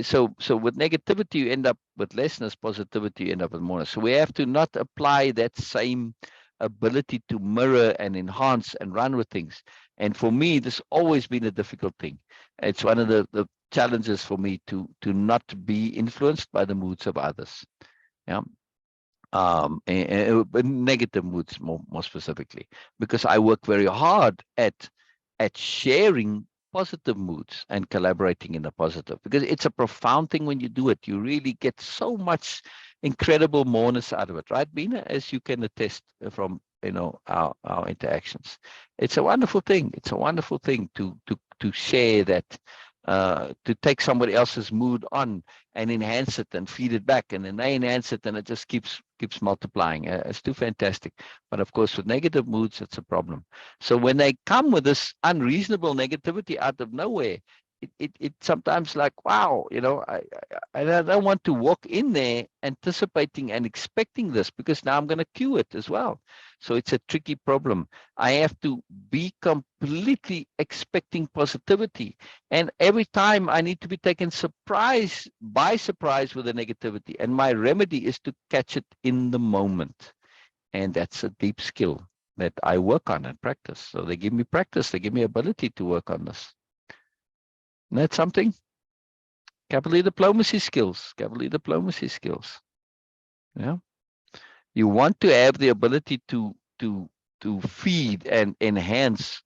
So with negativity, you end up with lessness. Positivity, you end up with more. So we have to not apply that same ability to mirror and enhance and run with things. And for me, this has always been a difficult thing. It's one of the challenges for me to not be influenced by the moods of others. Yeah. But negative moods more specifically, because I work very hard at sharing positive moods and collaborating in the positive, because it's a profound thing when you do it. You really get so much incredible moreness out of it, right, Bina? As you can attest from our interactions. It's a wonderful thing. It's a wonderful thing to share that, to take somebody else's mood on and enhance it and feed it back, and then they enhance it, and it just keeps multiplying. It's too fantastic. But of course, with negative moods, it's a problem. So when they come with this unreasonable negativity out of nowhere, it sometimes like, wow, I don't want to walk in there anticipating and expecting this, because now I'm going to cue it as well. So it's a tricky problem. I have to be completely expecting positivity, and every time I need to be taken by surprise with the negativity, and my remedy is to catch it in the moment. And that's a deep skill that I work on and practice. So they give me practice, they give me ability to work on this. And that's something. Capital diplomacy skills. Capital diplomacy skills. Yeah. You want to have the ability to feed and enhance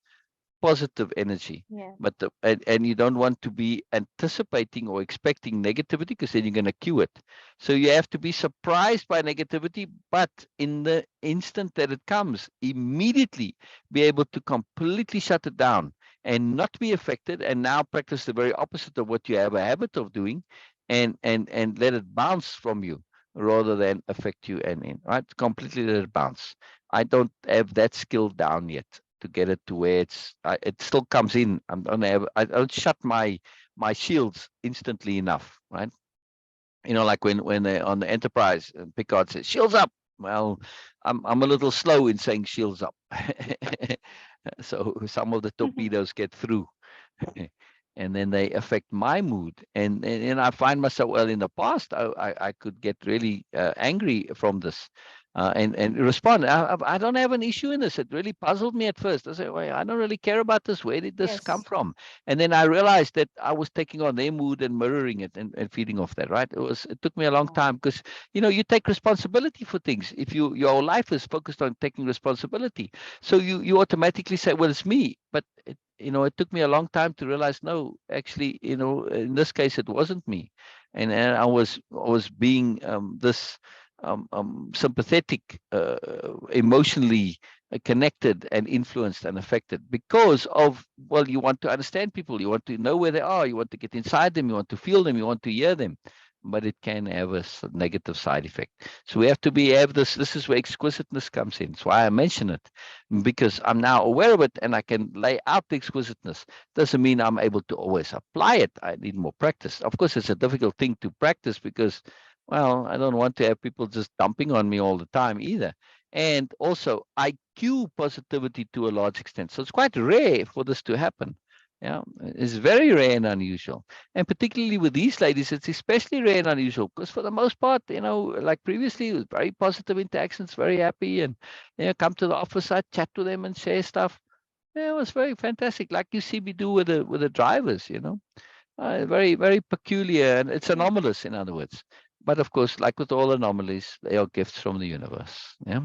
positive energy, Yeah. but and you don't want to be anticipating or expecting negativity, because then you're going to cue it. So you have to be surprised by negativity, but in the instant that it comes, immediately be able to completely shut it down and not be affected, and now practice the very opposite of what you have a habit of doing, and let it bounce from you rather than affect you, and in right, completely let it bounce. I don't have that skill down yet to get it to where it still comes in. I don't shut my shields instantly enough, right? Like when they on the Enterprise, Picard says shields up. Well, I'm a little slow in saying shields up. So some of the torpedoes get through. And then they affect my mood, and I find myself, well, in the past I could get really angry from this, and respond. I don't have an issue in this. It really puzzled me at first. I said, well, I don't really care about this. Where did this come Yes. from? And then I realized that I was taking on their mood and mirroring it, and feeding off that, right? It took me a long time, because you take responsibility for things. If your life is focused on taking responsibility, so you automatically say, well, it's me. But it took me a long time to realize, no, actually, in this case, it wasn't me. And I was being this sympathetic, emotionally connected and influenced and affected because of, well, you want to understand people, you want to know where they are, you want to get inside them, you want to feel them, you want to hear them, but it can have a negative side effect. So we have to have this is where exquisiteness comes in. That's why I mention it, because I'm now aware of it and I can lay out the exquisiteness. Doesn't mean I'm able to always apply it. I need more practice. Of course, it's a difficult thing to practice because, well, I don't want to have people just dumping on me all the time either. And also, I cue positivity to a large extent. So it's quite rare for this to happen. Yeah, it's very rare and unusual. And particularly with these ladies, it's especially rare and unusual because for the most part, like previously, it was very positive interactions, very happy, and come to the office, I chat to them and share stuff. Yeah, it was very fantastic, like you see me do with the drivers. Very, very peculiar, and it's anomalous, in other words. But of course, like with all anomalies, they are gifts from the universe. Yeah,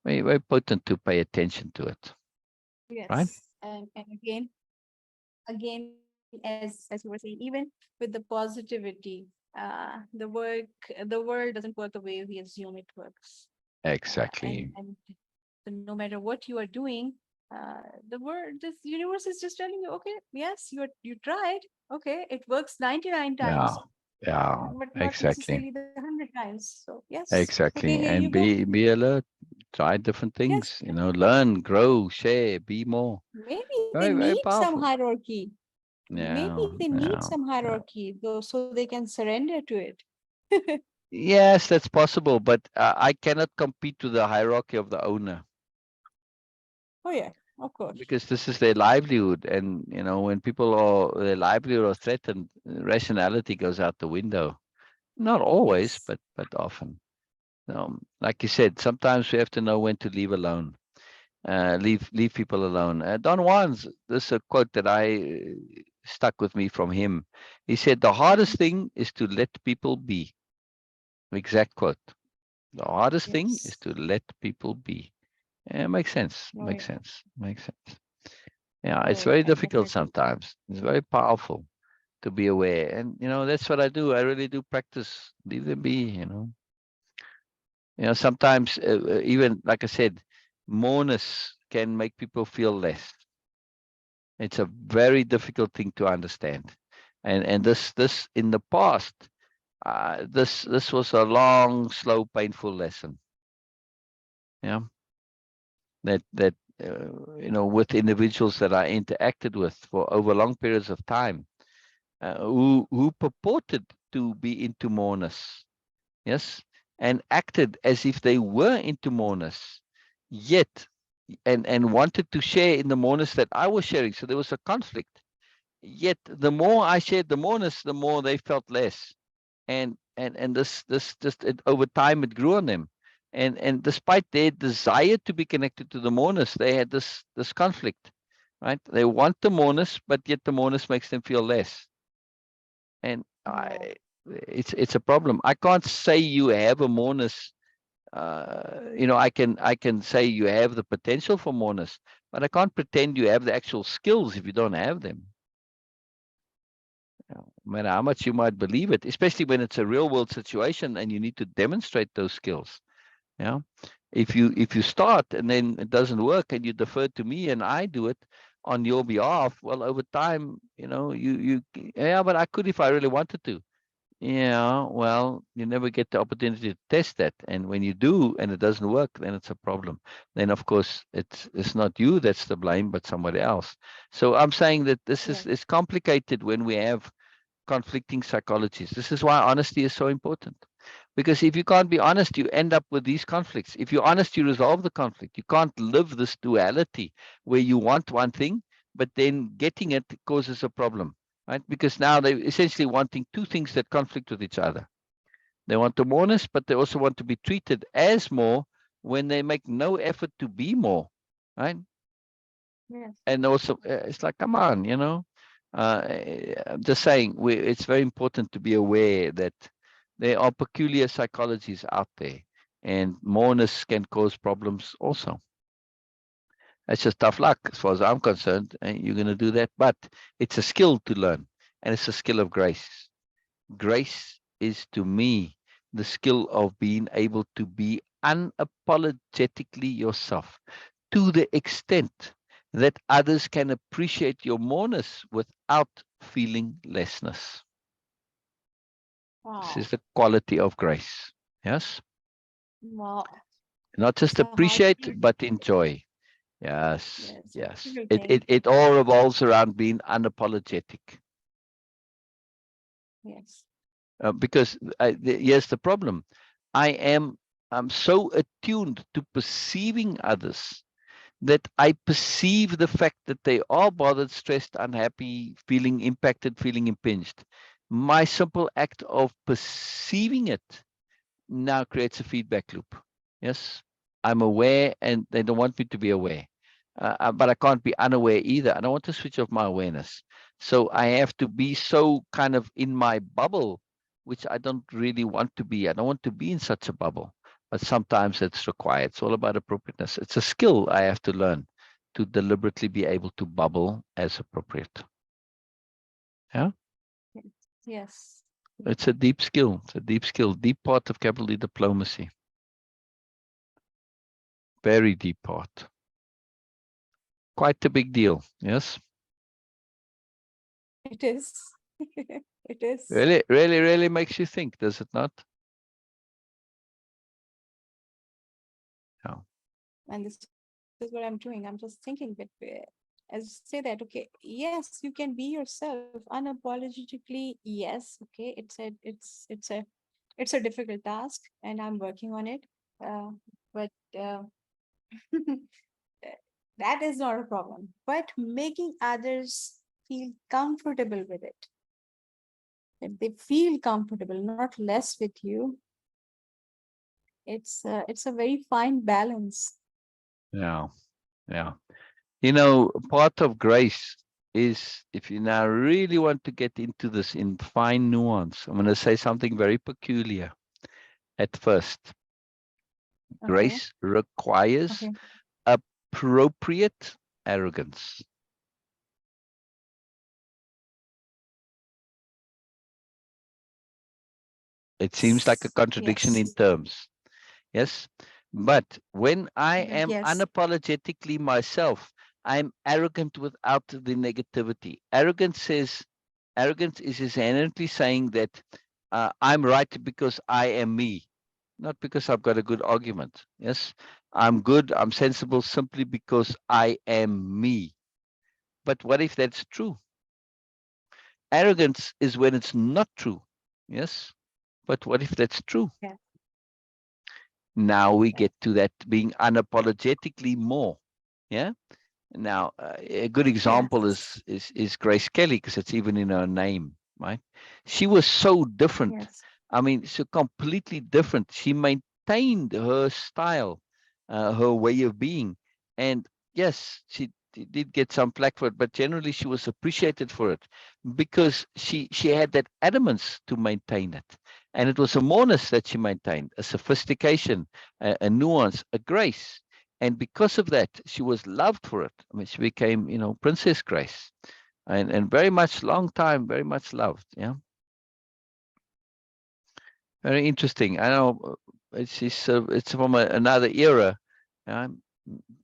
very, very potent to pay attention to it. Right? Yes. And again, as you were saying, even with the positivity, the world doesn't work the way we assume it works. Exactly. And so no matter what you are doing, this universe is just telling you, okay, yes, you tried. Okay, it works 99 Yeah. times, Yeah. but not Exactly. necessarily the 100 times. So yes, okay, Exactly. here you And go. be alert. Try different Yes, things. Learn, grow, share, be more. maybe they Very, very need some powerful. hierarchy. Yeah. Maybe they need Yeah. some Yeah. hierarchy, though, so they can surrender to it. Yes, that's possible, but I cannot compete with the hierarchy of the owner, Oh yeah, of course. because this is their livelihood. And when people are their livelihood are threatened, rationality goes out the window. Not always, Yes. but often. Like you said, sometimes we have to know when to leave alone. Leave people alone. Don Juan's, this is a quote that I stuck with me from him. He said, the hardest Mhm. thing is to let people be. Exact quote. The hardest thing is Yes. to let people be. Yeah, makes sense. Oh Makes yeah. sense. Makes sense. Yeah, it's Oh very yeah, difficult definitely. sometimes. It's very powerful to be aware. And that's what I do. I really do practice. Leave them be. Sometimes even like I said, moreness can make people feel less. It's a very difficult thing to understand. And this in the past, this was a long, slow, painful lesson. Yeah. That with individuals that I interacted with for over long periods of time, who purported to be into moreness, yes, and acted as if they were into moreness, yet and wanted to share in the moreness that I was sharing. So there was a conflict. Yet the more I shared the moreness, the more they felt less. And this just over time it grew on them. And despite their desire to be connected to the mourners, they had this conflict, right? They want the mourners, but yet the mourners makes them feel less. And Yeah. it's a problem. I can't say you have a mourners. I can say you have the potential for mourners, but I can't pretend you have the actual skills if you don't have them. No matter how much you might believe it, especially when it's a real world situation and you need to demonstrate those skills. Yeah. If you start and then it doesn't work and you defer to me and I do it, on your behalf. Well, over time, yeah, but I could if I really wanted to. Yeah, well, you never get the opportunity to test that. And when you do and it doesn't work, then it's a problem. Then of course it's not you that's to blame, but somebody else. So I'm saying that this Yes. is complicated when we have conflicting psychologies. This is why honesty is so important. Because if you can't be honest, you end up with these conflicts. If you're honest, you resolve the conflict. You can't live this duality where you want one thing, but then getting it causes a problem, right? Because now they're essentially wanting two things that conflict with each other. They want the moreness, but they also want to be treated as more when they make no effort to be more, right? Yes. And also, it's like, come on, I'm just saying, it's very important to be aware that there are peculiar psychologies out there, and moreness can cause problems also. That's just tough luck as far as I'm concerned, and you're going to do that. But it's a skill to learn, and it's a skill of grace. Grace is to me the skill of being able to be unapologetically yourself to the extent that others can appreciate your moreness without feeling lessness. This is Wow. the quality of grace. Yes. Wow. Not It's just a hard appreciate, thing. but enjoy. Yes. Yes. Yes. Difficult It, thing. it, it all revolves around being unapologetic. Yes. Because here's the problem. I'm so attuned to perceiving others that I perceive the fact that they are bothered, stressed, unhappy, feeling impacted, feeling impinged. My simple act of perceiving it now creates a feedback loop. Yes, I'm aware, and they don't want me to be aware. But I can't be unaware either. I don't want to switch off my awareness. So I have to be so kind of in my bubble, which I don't really want to be. I don't want to be in such a bubble, but sometimes it's required. It's all about appropriateness. It's a skill I have to learn to deliberately be able to bubble as appropriate. Yeah, Yes. Yes. it's a deep skill. It's a deep skill, deep part of capital D diplomacy. Very deep part. Quite a big deal. Yes. It is. It is. Really, really, really makes you think, does it not? Yeah. And this is what I'm doing. I'm just thinking that as say that, okay, yes, you can be yourself unapologetically. Yes, okay, it's a difficult task, and I'm working on it. But that is not a problem. But making others feel comfortable with it, that they feel comfortable, not less with you, it's a very fine balance. Yeah. Yeah. Part of grace is, if you now really want to get into this in fine nuance, I'm going to say something very peculiar at first. Okay. Grace requires Okay. appropriate arrogance. It seems like a contradiction in Yes. terms. Yes. But when I am Yes. unapologetically myself, I'm arrogant without the negativity. Arrogance is inherently saying that I'm right because I am me, not because I've got a good argument. Yes. I'm good, I'm sensible simply because I am me. But what if that's true? Arrogance is when it's not true. Yes. But what if that's true? Yeah. Now we Yeah. get to that being unapologetically more. Yeah. Now, a good example Yes. is Grace Kelly, because it's even in her name, right? She was so different. Yes. I mean, so completely different. She maintained her style, her way of being, and yes, she did get some flack for it, but generally she was appreciated for it because she had that adamance to maintain it, and it was a moreness that she maintained, a sophistication, a nuance, a grace, and because of that, she was loved for it. I mean, she became, Princess Grace, and very much long time, very much loved. Yeah, very interesting. I know it's from another era. I'm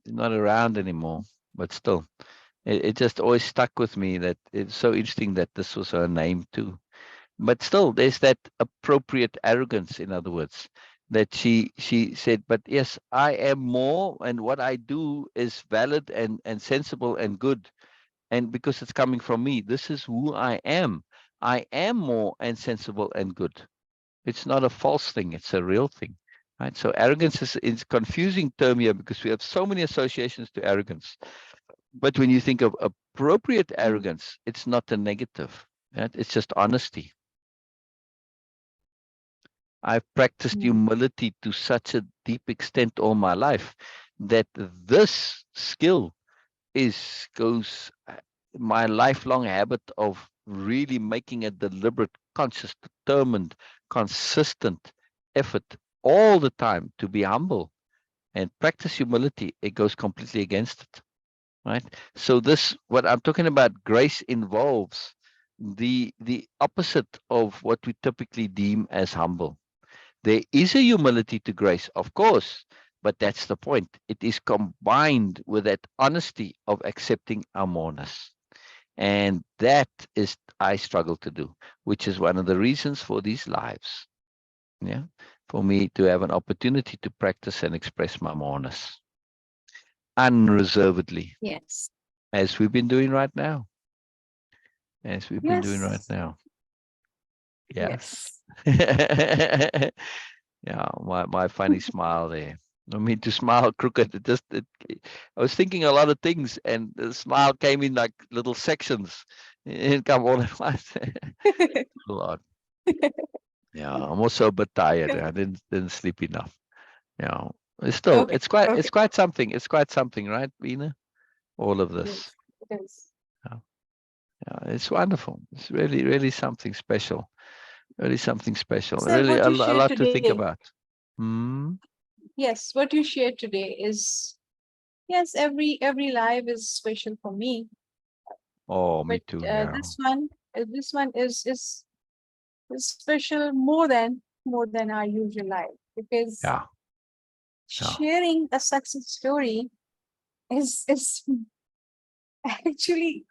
not around anymore, but still, It just always stuck with me that it's so interesting that this was her name too. But still, there's that appropriate arrogance, in other words, that she said, but yes, I am more, and what I do is valid and sensible and good. And because it's coming from me, this is who I am. I am more and sensible and good. It's not a false thing, it's a real thing. Right? So arrogance is a confusing term here because we have so many associations to arrogance. But when you think of appropriate Mm, arrogance, it's not a negative. Right? It's just honesty. I've practiced mm, humility to such a deep extent all my life that this skill goes my lifelong habit of really making a deliberate, conscious, determined, consistent effort all the time to be humble and practice humility. It goes completely against it, right? So this, what I'm talking about, grace involves the opposite of what we typically deem as humble. There is a humility to grace, of course, but that's the point. It is combined with that honesty of accepting our moreness. And that is, I struggle to do, which is one of the reasons for these lives. Yeah. For me to have an opportunity to practice and express my moreness unreservedly, yes. as we've been doing right now. As we've been doing right Yes. now. Yes. Yes. Yeah, my funny smile there. I mean, to smile crooked. I was thinking a lot of things, and the smile came in like little sections. It didn't come all at once. A lot. Yeah, I'm also a bit tired. I didn't sleep enough. Yeah, it's still Okay. it's Okay. quite something. It's quite something, right, Vina? All of this. Yes, it is. Yeah, yeah, it's wonderful. It's really something special. Really something special. Sir, Really what you a shared lot to think today, about. Hmm. yes, what you shared today is, yes, every life is special for me, Oh, me but too. Yeah. this one is special more than our usual life, because Yeah. Yeah. sharing a success story is actually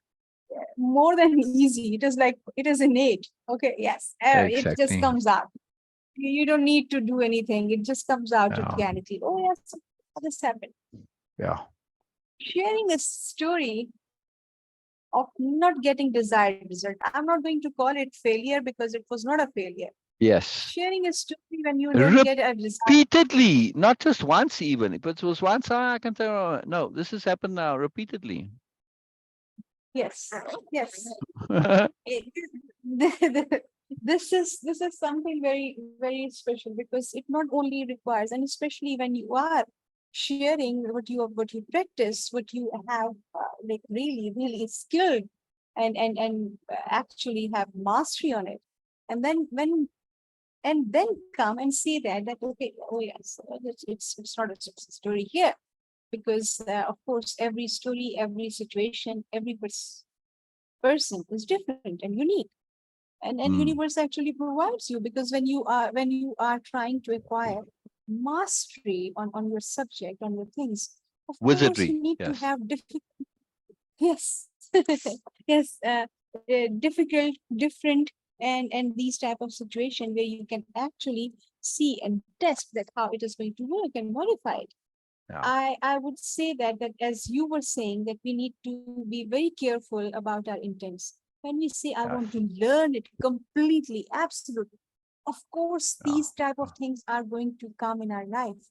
more than easy. It is like it is innate. Okay, yes, it just Exactly. comes out. You don't need to do anything. It just comes out Yeah. organically. Oh yes, this happened. Yeah. Sharing a story of not getting desired result. I'm not going to call it failure because it was not a failure. Yes. Sharing a story when you don't get a desired. Repeatedly, not just once even. If it was once, I can tell, no, this has happened now repeatedly. Yes, yes. It- this is something very special, because it not only requires, and especially when you are sharing what you practice, what you have like really skilled and actually have mastery on it, and then come and say that okay, oh yes, it's not a success story here, because of course every story, every situation, every person is different and unique, and Mm. universe actually provides you, because when you are trying to acquire mastery on your subject, on your things, of course you Wizardry. need to Yes. have difficult, yes, yes, difficult, different, and these type of situation where you can actually see and test that how it is going to work and modify it. Yeah. I would say that as you were saying, that we need to be very careful about our intents. When we say I Yes. want to learn it completely, absolutely, of course Yeah. these type of things are going to come in our life,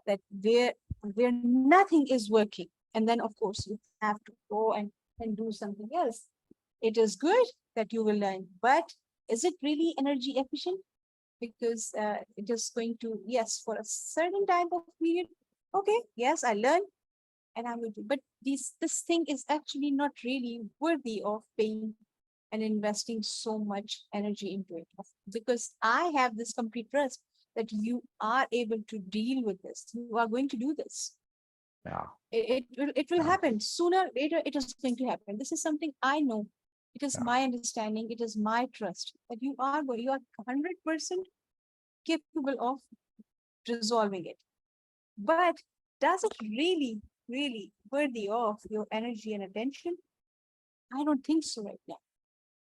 that where nothing is working, and then of course you have to go and do something else. It is good that you will learn, but is it really energy efficient? Because it is going to, yes, for a certain time of period, okay, yes, I learn and I'm going to, but this thing is actually not really worthy of paying and investing so much energy into it, because I have this complete trust that you are able to deal with this, you are going to do this. Yeah. It will Yeah. happen sooner or later, it is going to happen. This is something I know. It is Yeah. my understanding, it is my trust that you are 100% capable of resolving it. But does it really? really worthy of your energy and attention? I don't think so right now.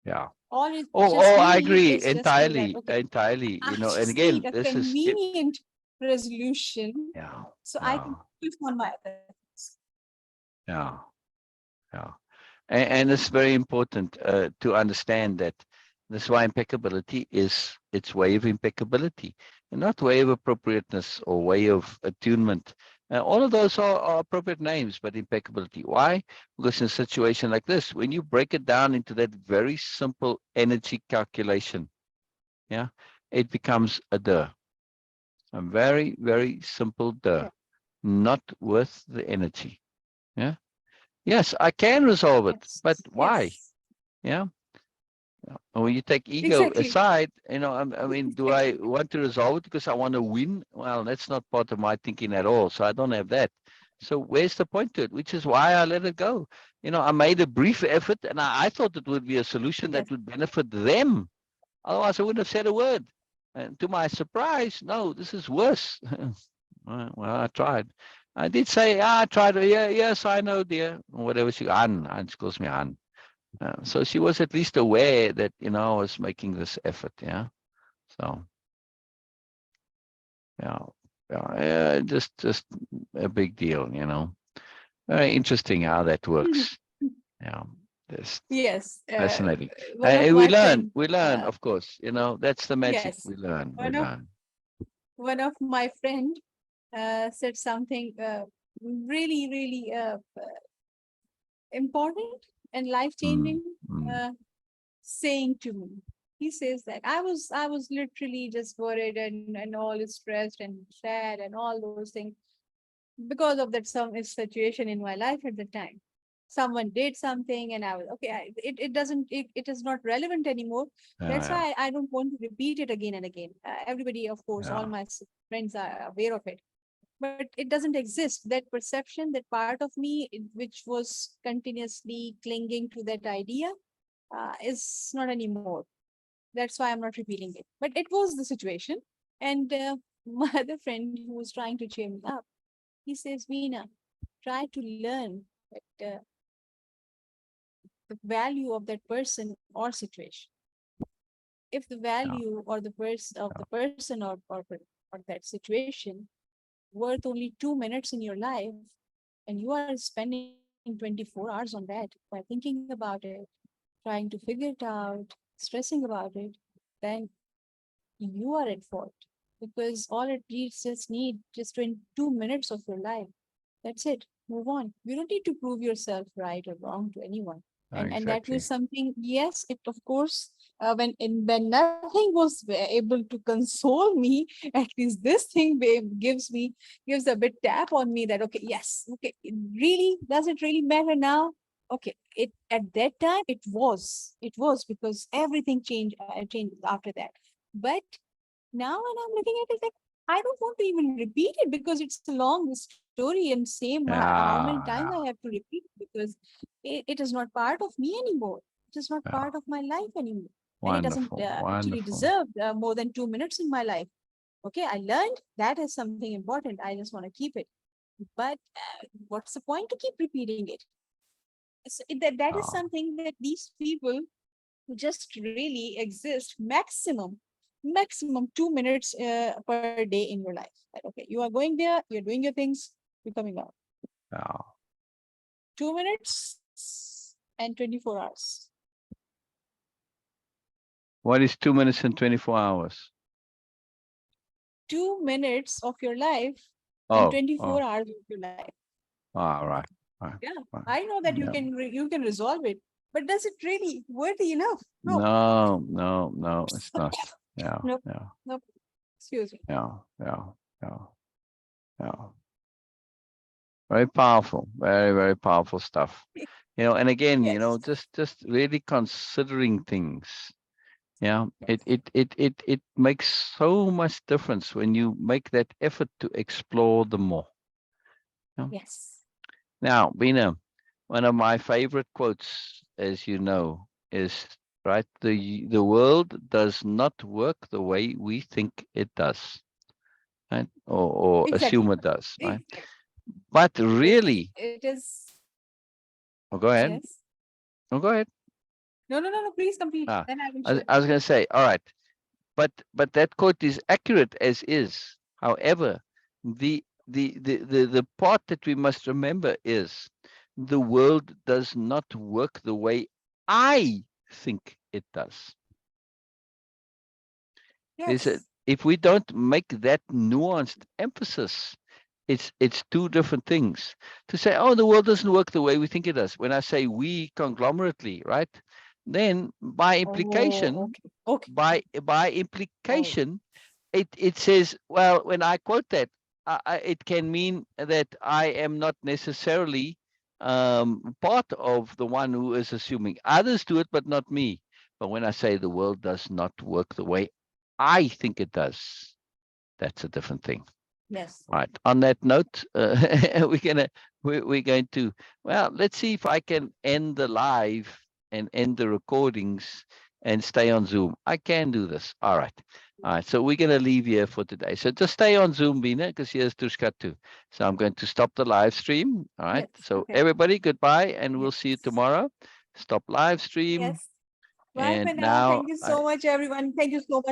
Yeah. All it Oh, just I need agree is just be that, entirely, okay, entirely. I And just need again, a this is it. convenient resolution Yeah, so I yeah, can focus on my other things. yeah, yeah. And it's very important to understand that this why impeccability is its way of impeccability, and not way of appropriateness or way of attunement. All of those are appropriate names, but impeccability. Why? Because in a situation like this, when you break it down into that very simple energy calculation, yeah, it becomes a duh, a very, very simple duh, Yeah. not worth the energy. Yeah. Yes, I can resolve it, but Yes. why? Yes. Yeah. And when you take ego Exactly. aside, I mean, do I want to resolve it because I want to win? Well, that's not part of my thinking at all. So I don't have that. So where's the point to it? Which is why I let it go. I made a brief effort, and I thought it would be a solution Yes. that would benefit them. Otherwise, I wouldn't have said a word. And to my surprise, no, this is worse. Well, I tried. I did say, I tried. Yeah, yes, I know, dear. Whatever she calls me Ann. So she was at least aware that, I was making this effort. Yeah. So, yeah. Yeah, just a big deal. Very interesting how that works. Yeah. Just Yes. fascinating. One of We my learn, friend, we learn, of course. That's the magic. yes, We learn, we one of learn. one of my friend said something really, really important and life Mm, changing, mm. uh, saying to me. He says that I was literally just worried and all stressed and sad and all those things because of that some situation in my life at the time. Someone did something and I was okay. It doesn't it is not relevant anymore. Yeah, That's yeah, why I don't want to repeat it again and again. Everybody, of course, all yeah. my friends are aware of it, but it doesn't exist. That perception, that part of me which was continuously clinging to that idea, is not anymore. That's why I'm not repeating it. But it was the situation. And my other friend who was trying to cheer me up, he says, Veena, try to learn that the value of that person or situation. If the Yeah, value or the person or that situation worth only 2 minutes in your life, and you are spending 24 hours on that by thinking about it, trying to figure it out, stressing about it, then you are at fault, because all it needs just need just 2 minutes of your life. That's it. Move on. You don't need to prove yourself right or wrong to anyone. And that was exactly. something. Yes, it of course. When nothing was able to console me, at least this thing gives a bit tap on me that okay, yes, okay, really, does it really matter now? Okay, it at that time it was because everything changed after that. But now when I'm looking at it, like I don't want to even repeat it because it's a long story and same how many times I Yeah, have to repeat it because it is not part of me anymore. It is not yeah, part yeah. of my life anymore. And it doesn't Wonderful, actually wonderful. deserve more than 2 minutes in my life. Okay, I learned that is something important. I just want to keep it. But what's the point to keep repeating it? So that is Oh, something that these people just really exist maximum 2 minutes per day in your life. Like, okay, you are going there, you're doing your things, you're coming out. yeah. 2 minutes and 24 hours. What is 2 minutes and 24 hours? 2 minutes of your life and Oh, 24 oh, hours of your life. all right, right, Yeah, right. I know that you Yeah. you can resolve it, but does it really worthy enough? No. No, no, no, it's not. Yeah, Nope. yeah, Nope. Excuse me. yeah, yeah, yeah, yeah. Very powerful, very, very powerful stuff. And again, Yes. just really considering things. Yeah, it makes so much difference when you make that effort to explore them more. Yeah. Yes. Now, Bina, one of my favorite quotes, as you know, is right. The world does not work the way we think it does, right? Or Exactly. assume it does, right? Exactly. But If really, it is, oh, go ahead. yes. Oh, go ahead. No, no, no, no. Please complete. Ah, Then I will I share. was going to say, all right, but that quote is accurate as is. However, the part that we must remember is the world does not work the way I think it does. Yes. If we don't make that nuanced emphasis, it's two different things. To say, oh, the world doesn't work the way we think it does. When I say we conglomerately, right? Then by Oh, implication, okay. Okay. by Oh, implication, it says, well, when I quote that, it can mean that I am not necessarily part of the one who is assuming. Others do it, but not me. But when I say the world does not work the way I think it does, that's a different thing. yes. Right. On that note, we're going to, well, let's see if I can end the live and end the recordings and stay on Zoom. I can do this. All right. All right. So we're going to leave here for today. So just stay on Zoom, Bina, because here's Tushka too. So I'm going to stop the live stream. All right. Yes. So Okay. everybody, goodbye, and we'll see you Yes. tomorrow. Stop live stream. Yes. Bye for And now. now Thank you I so much, everyone. Thank you so much.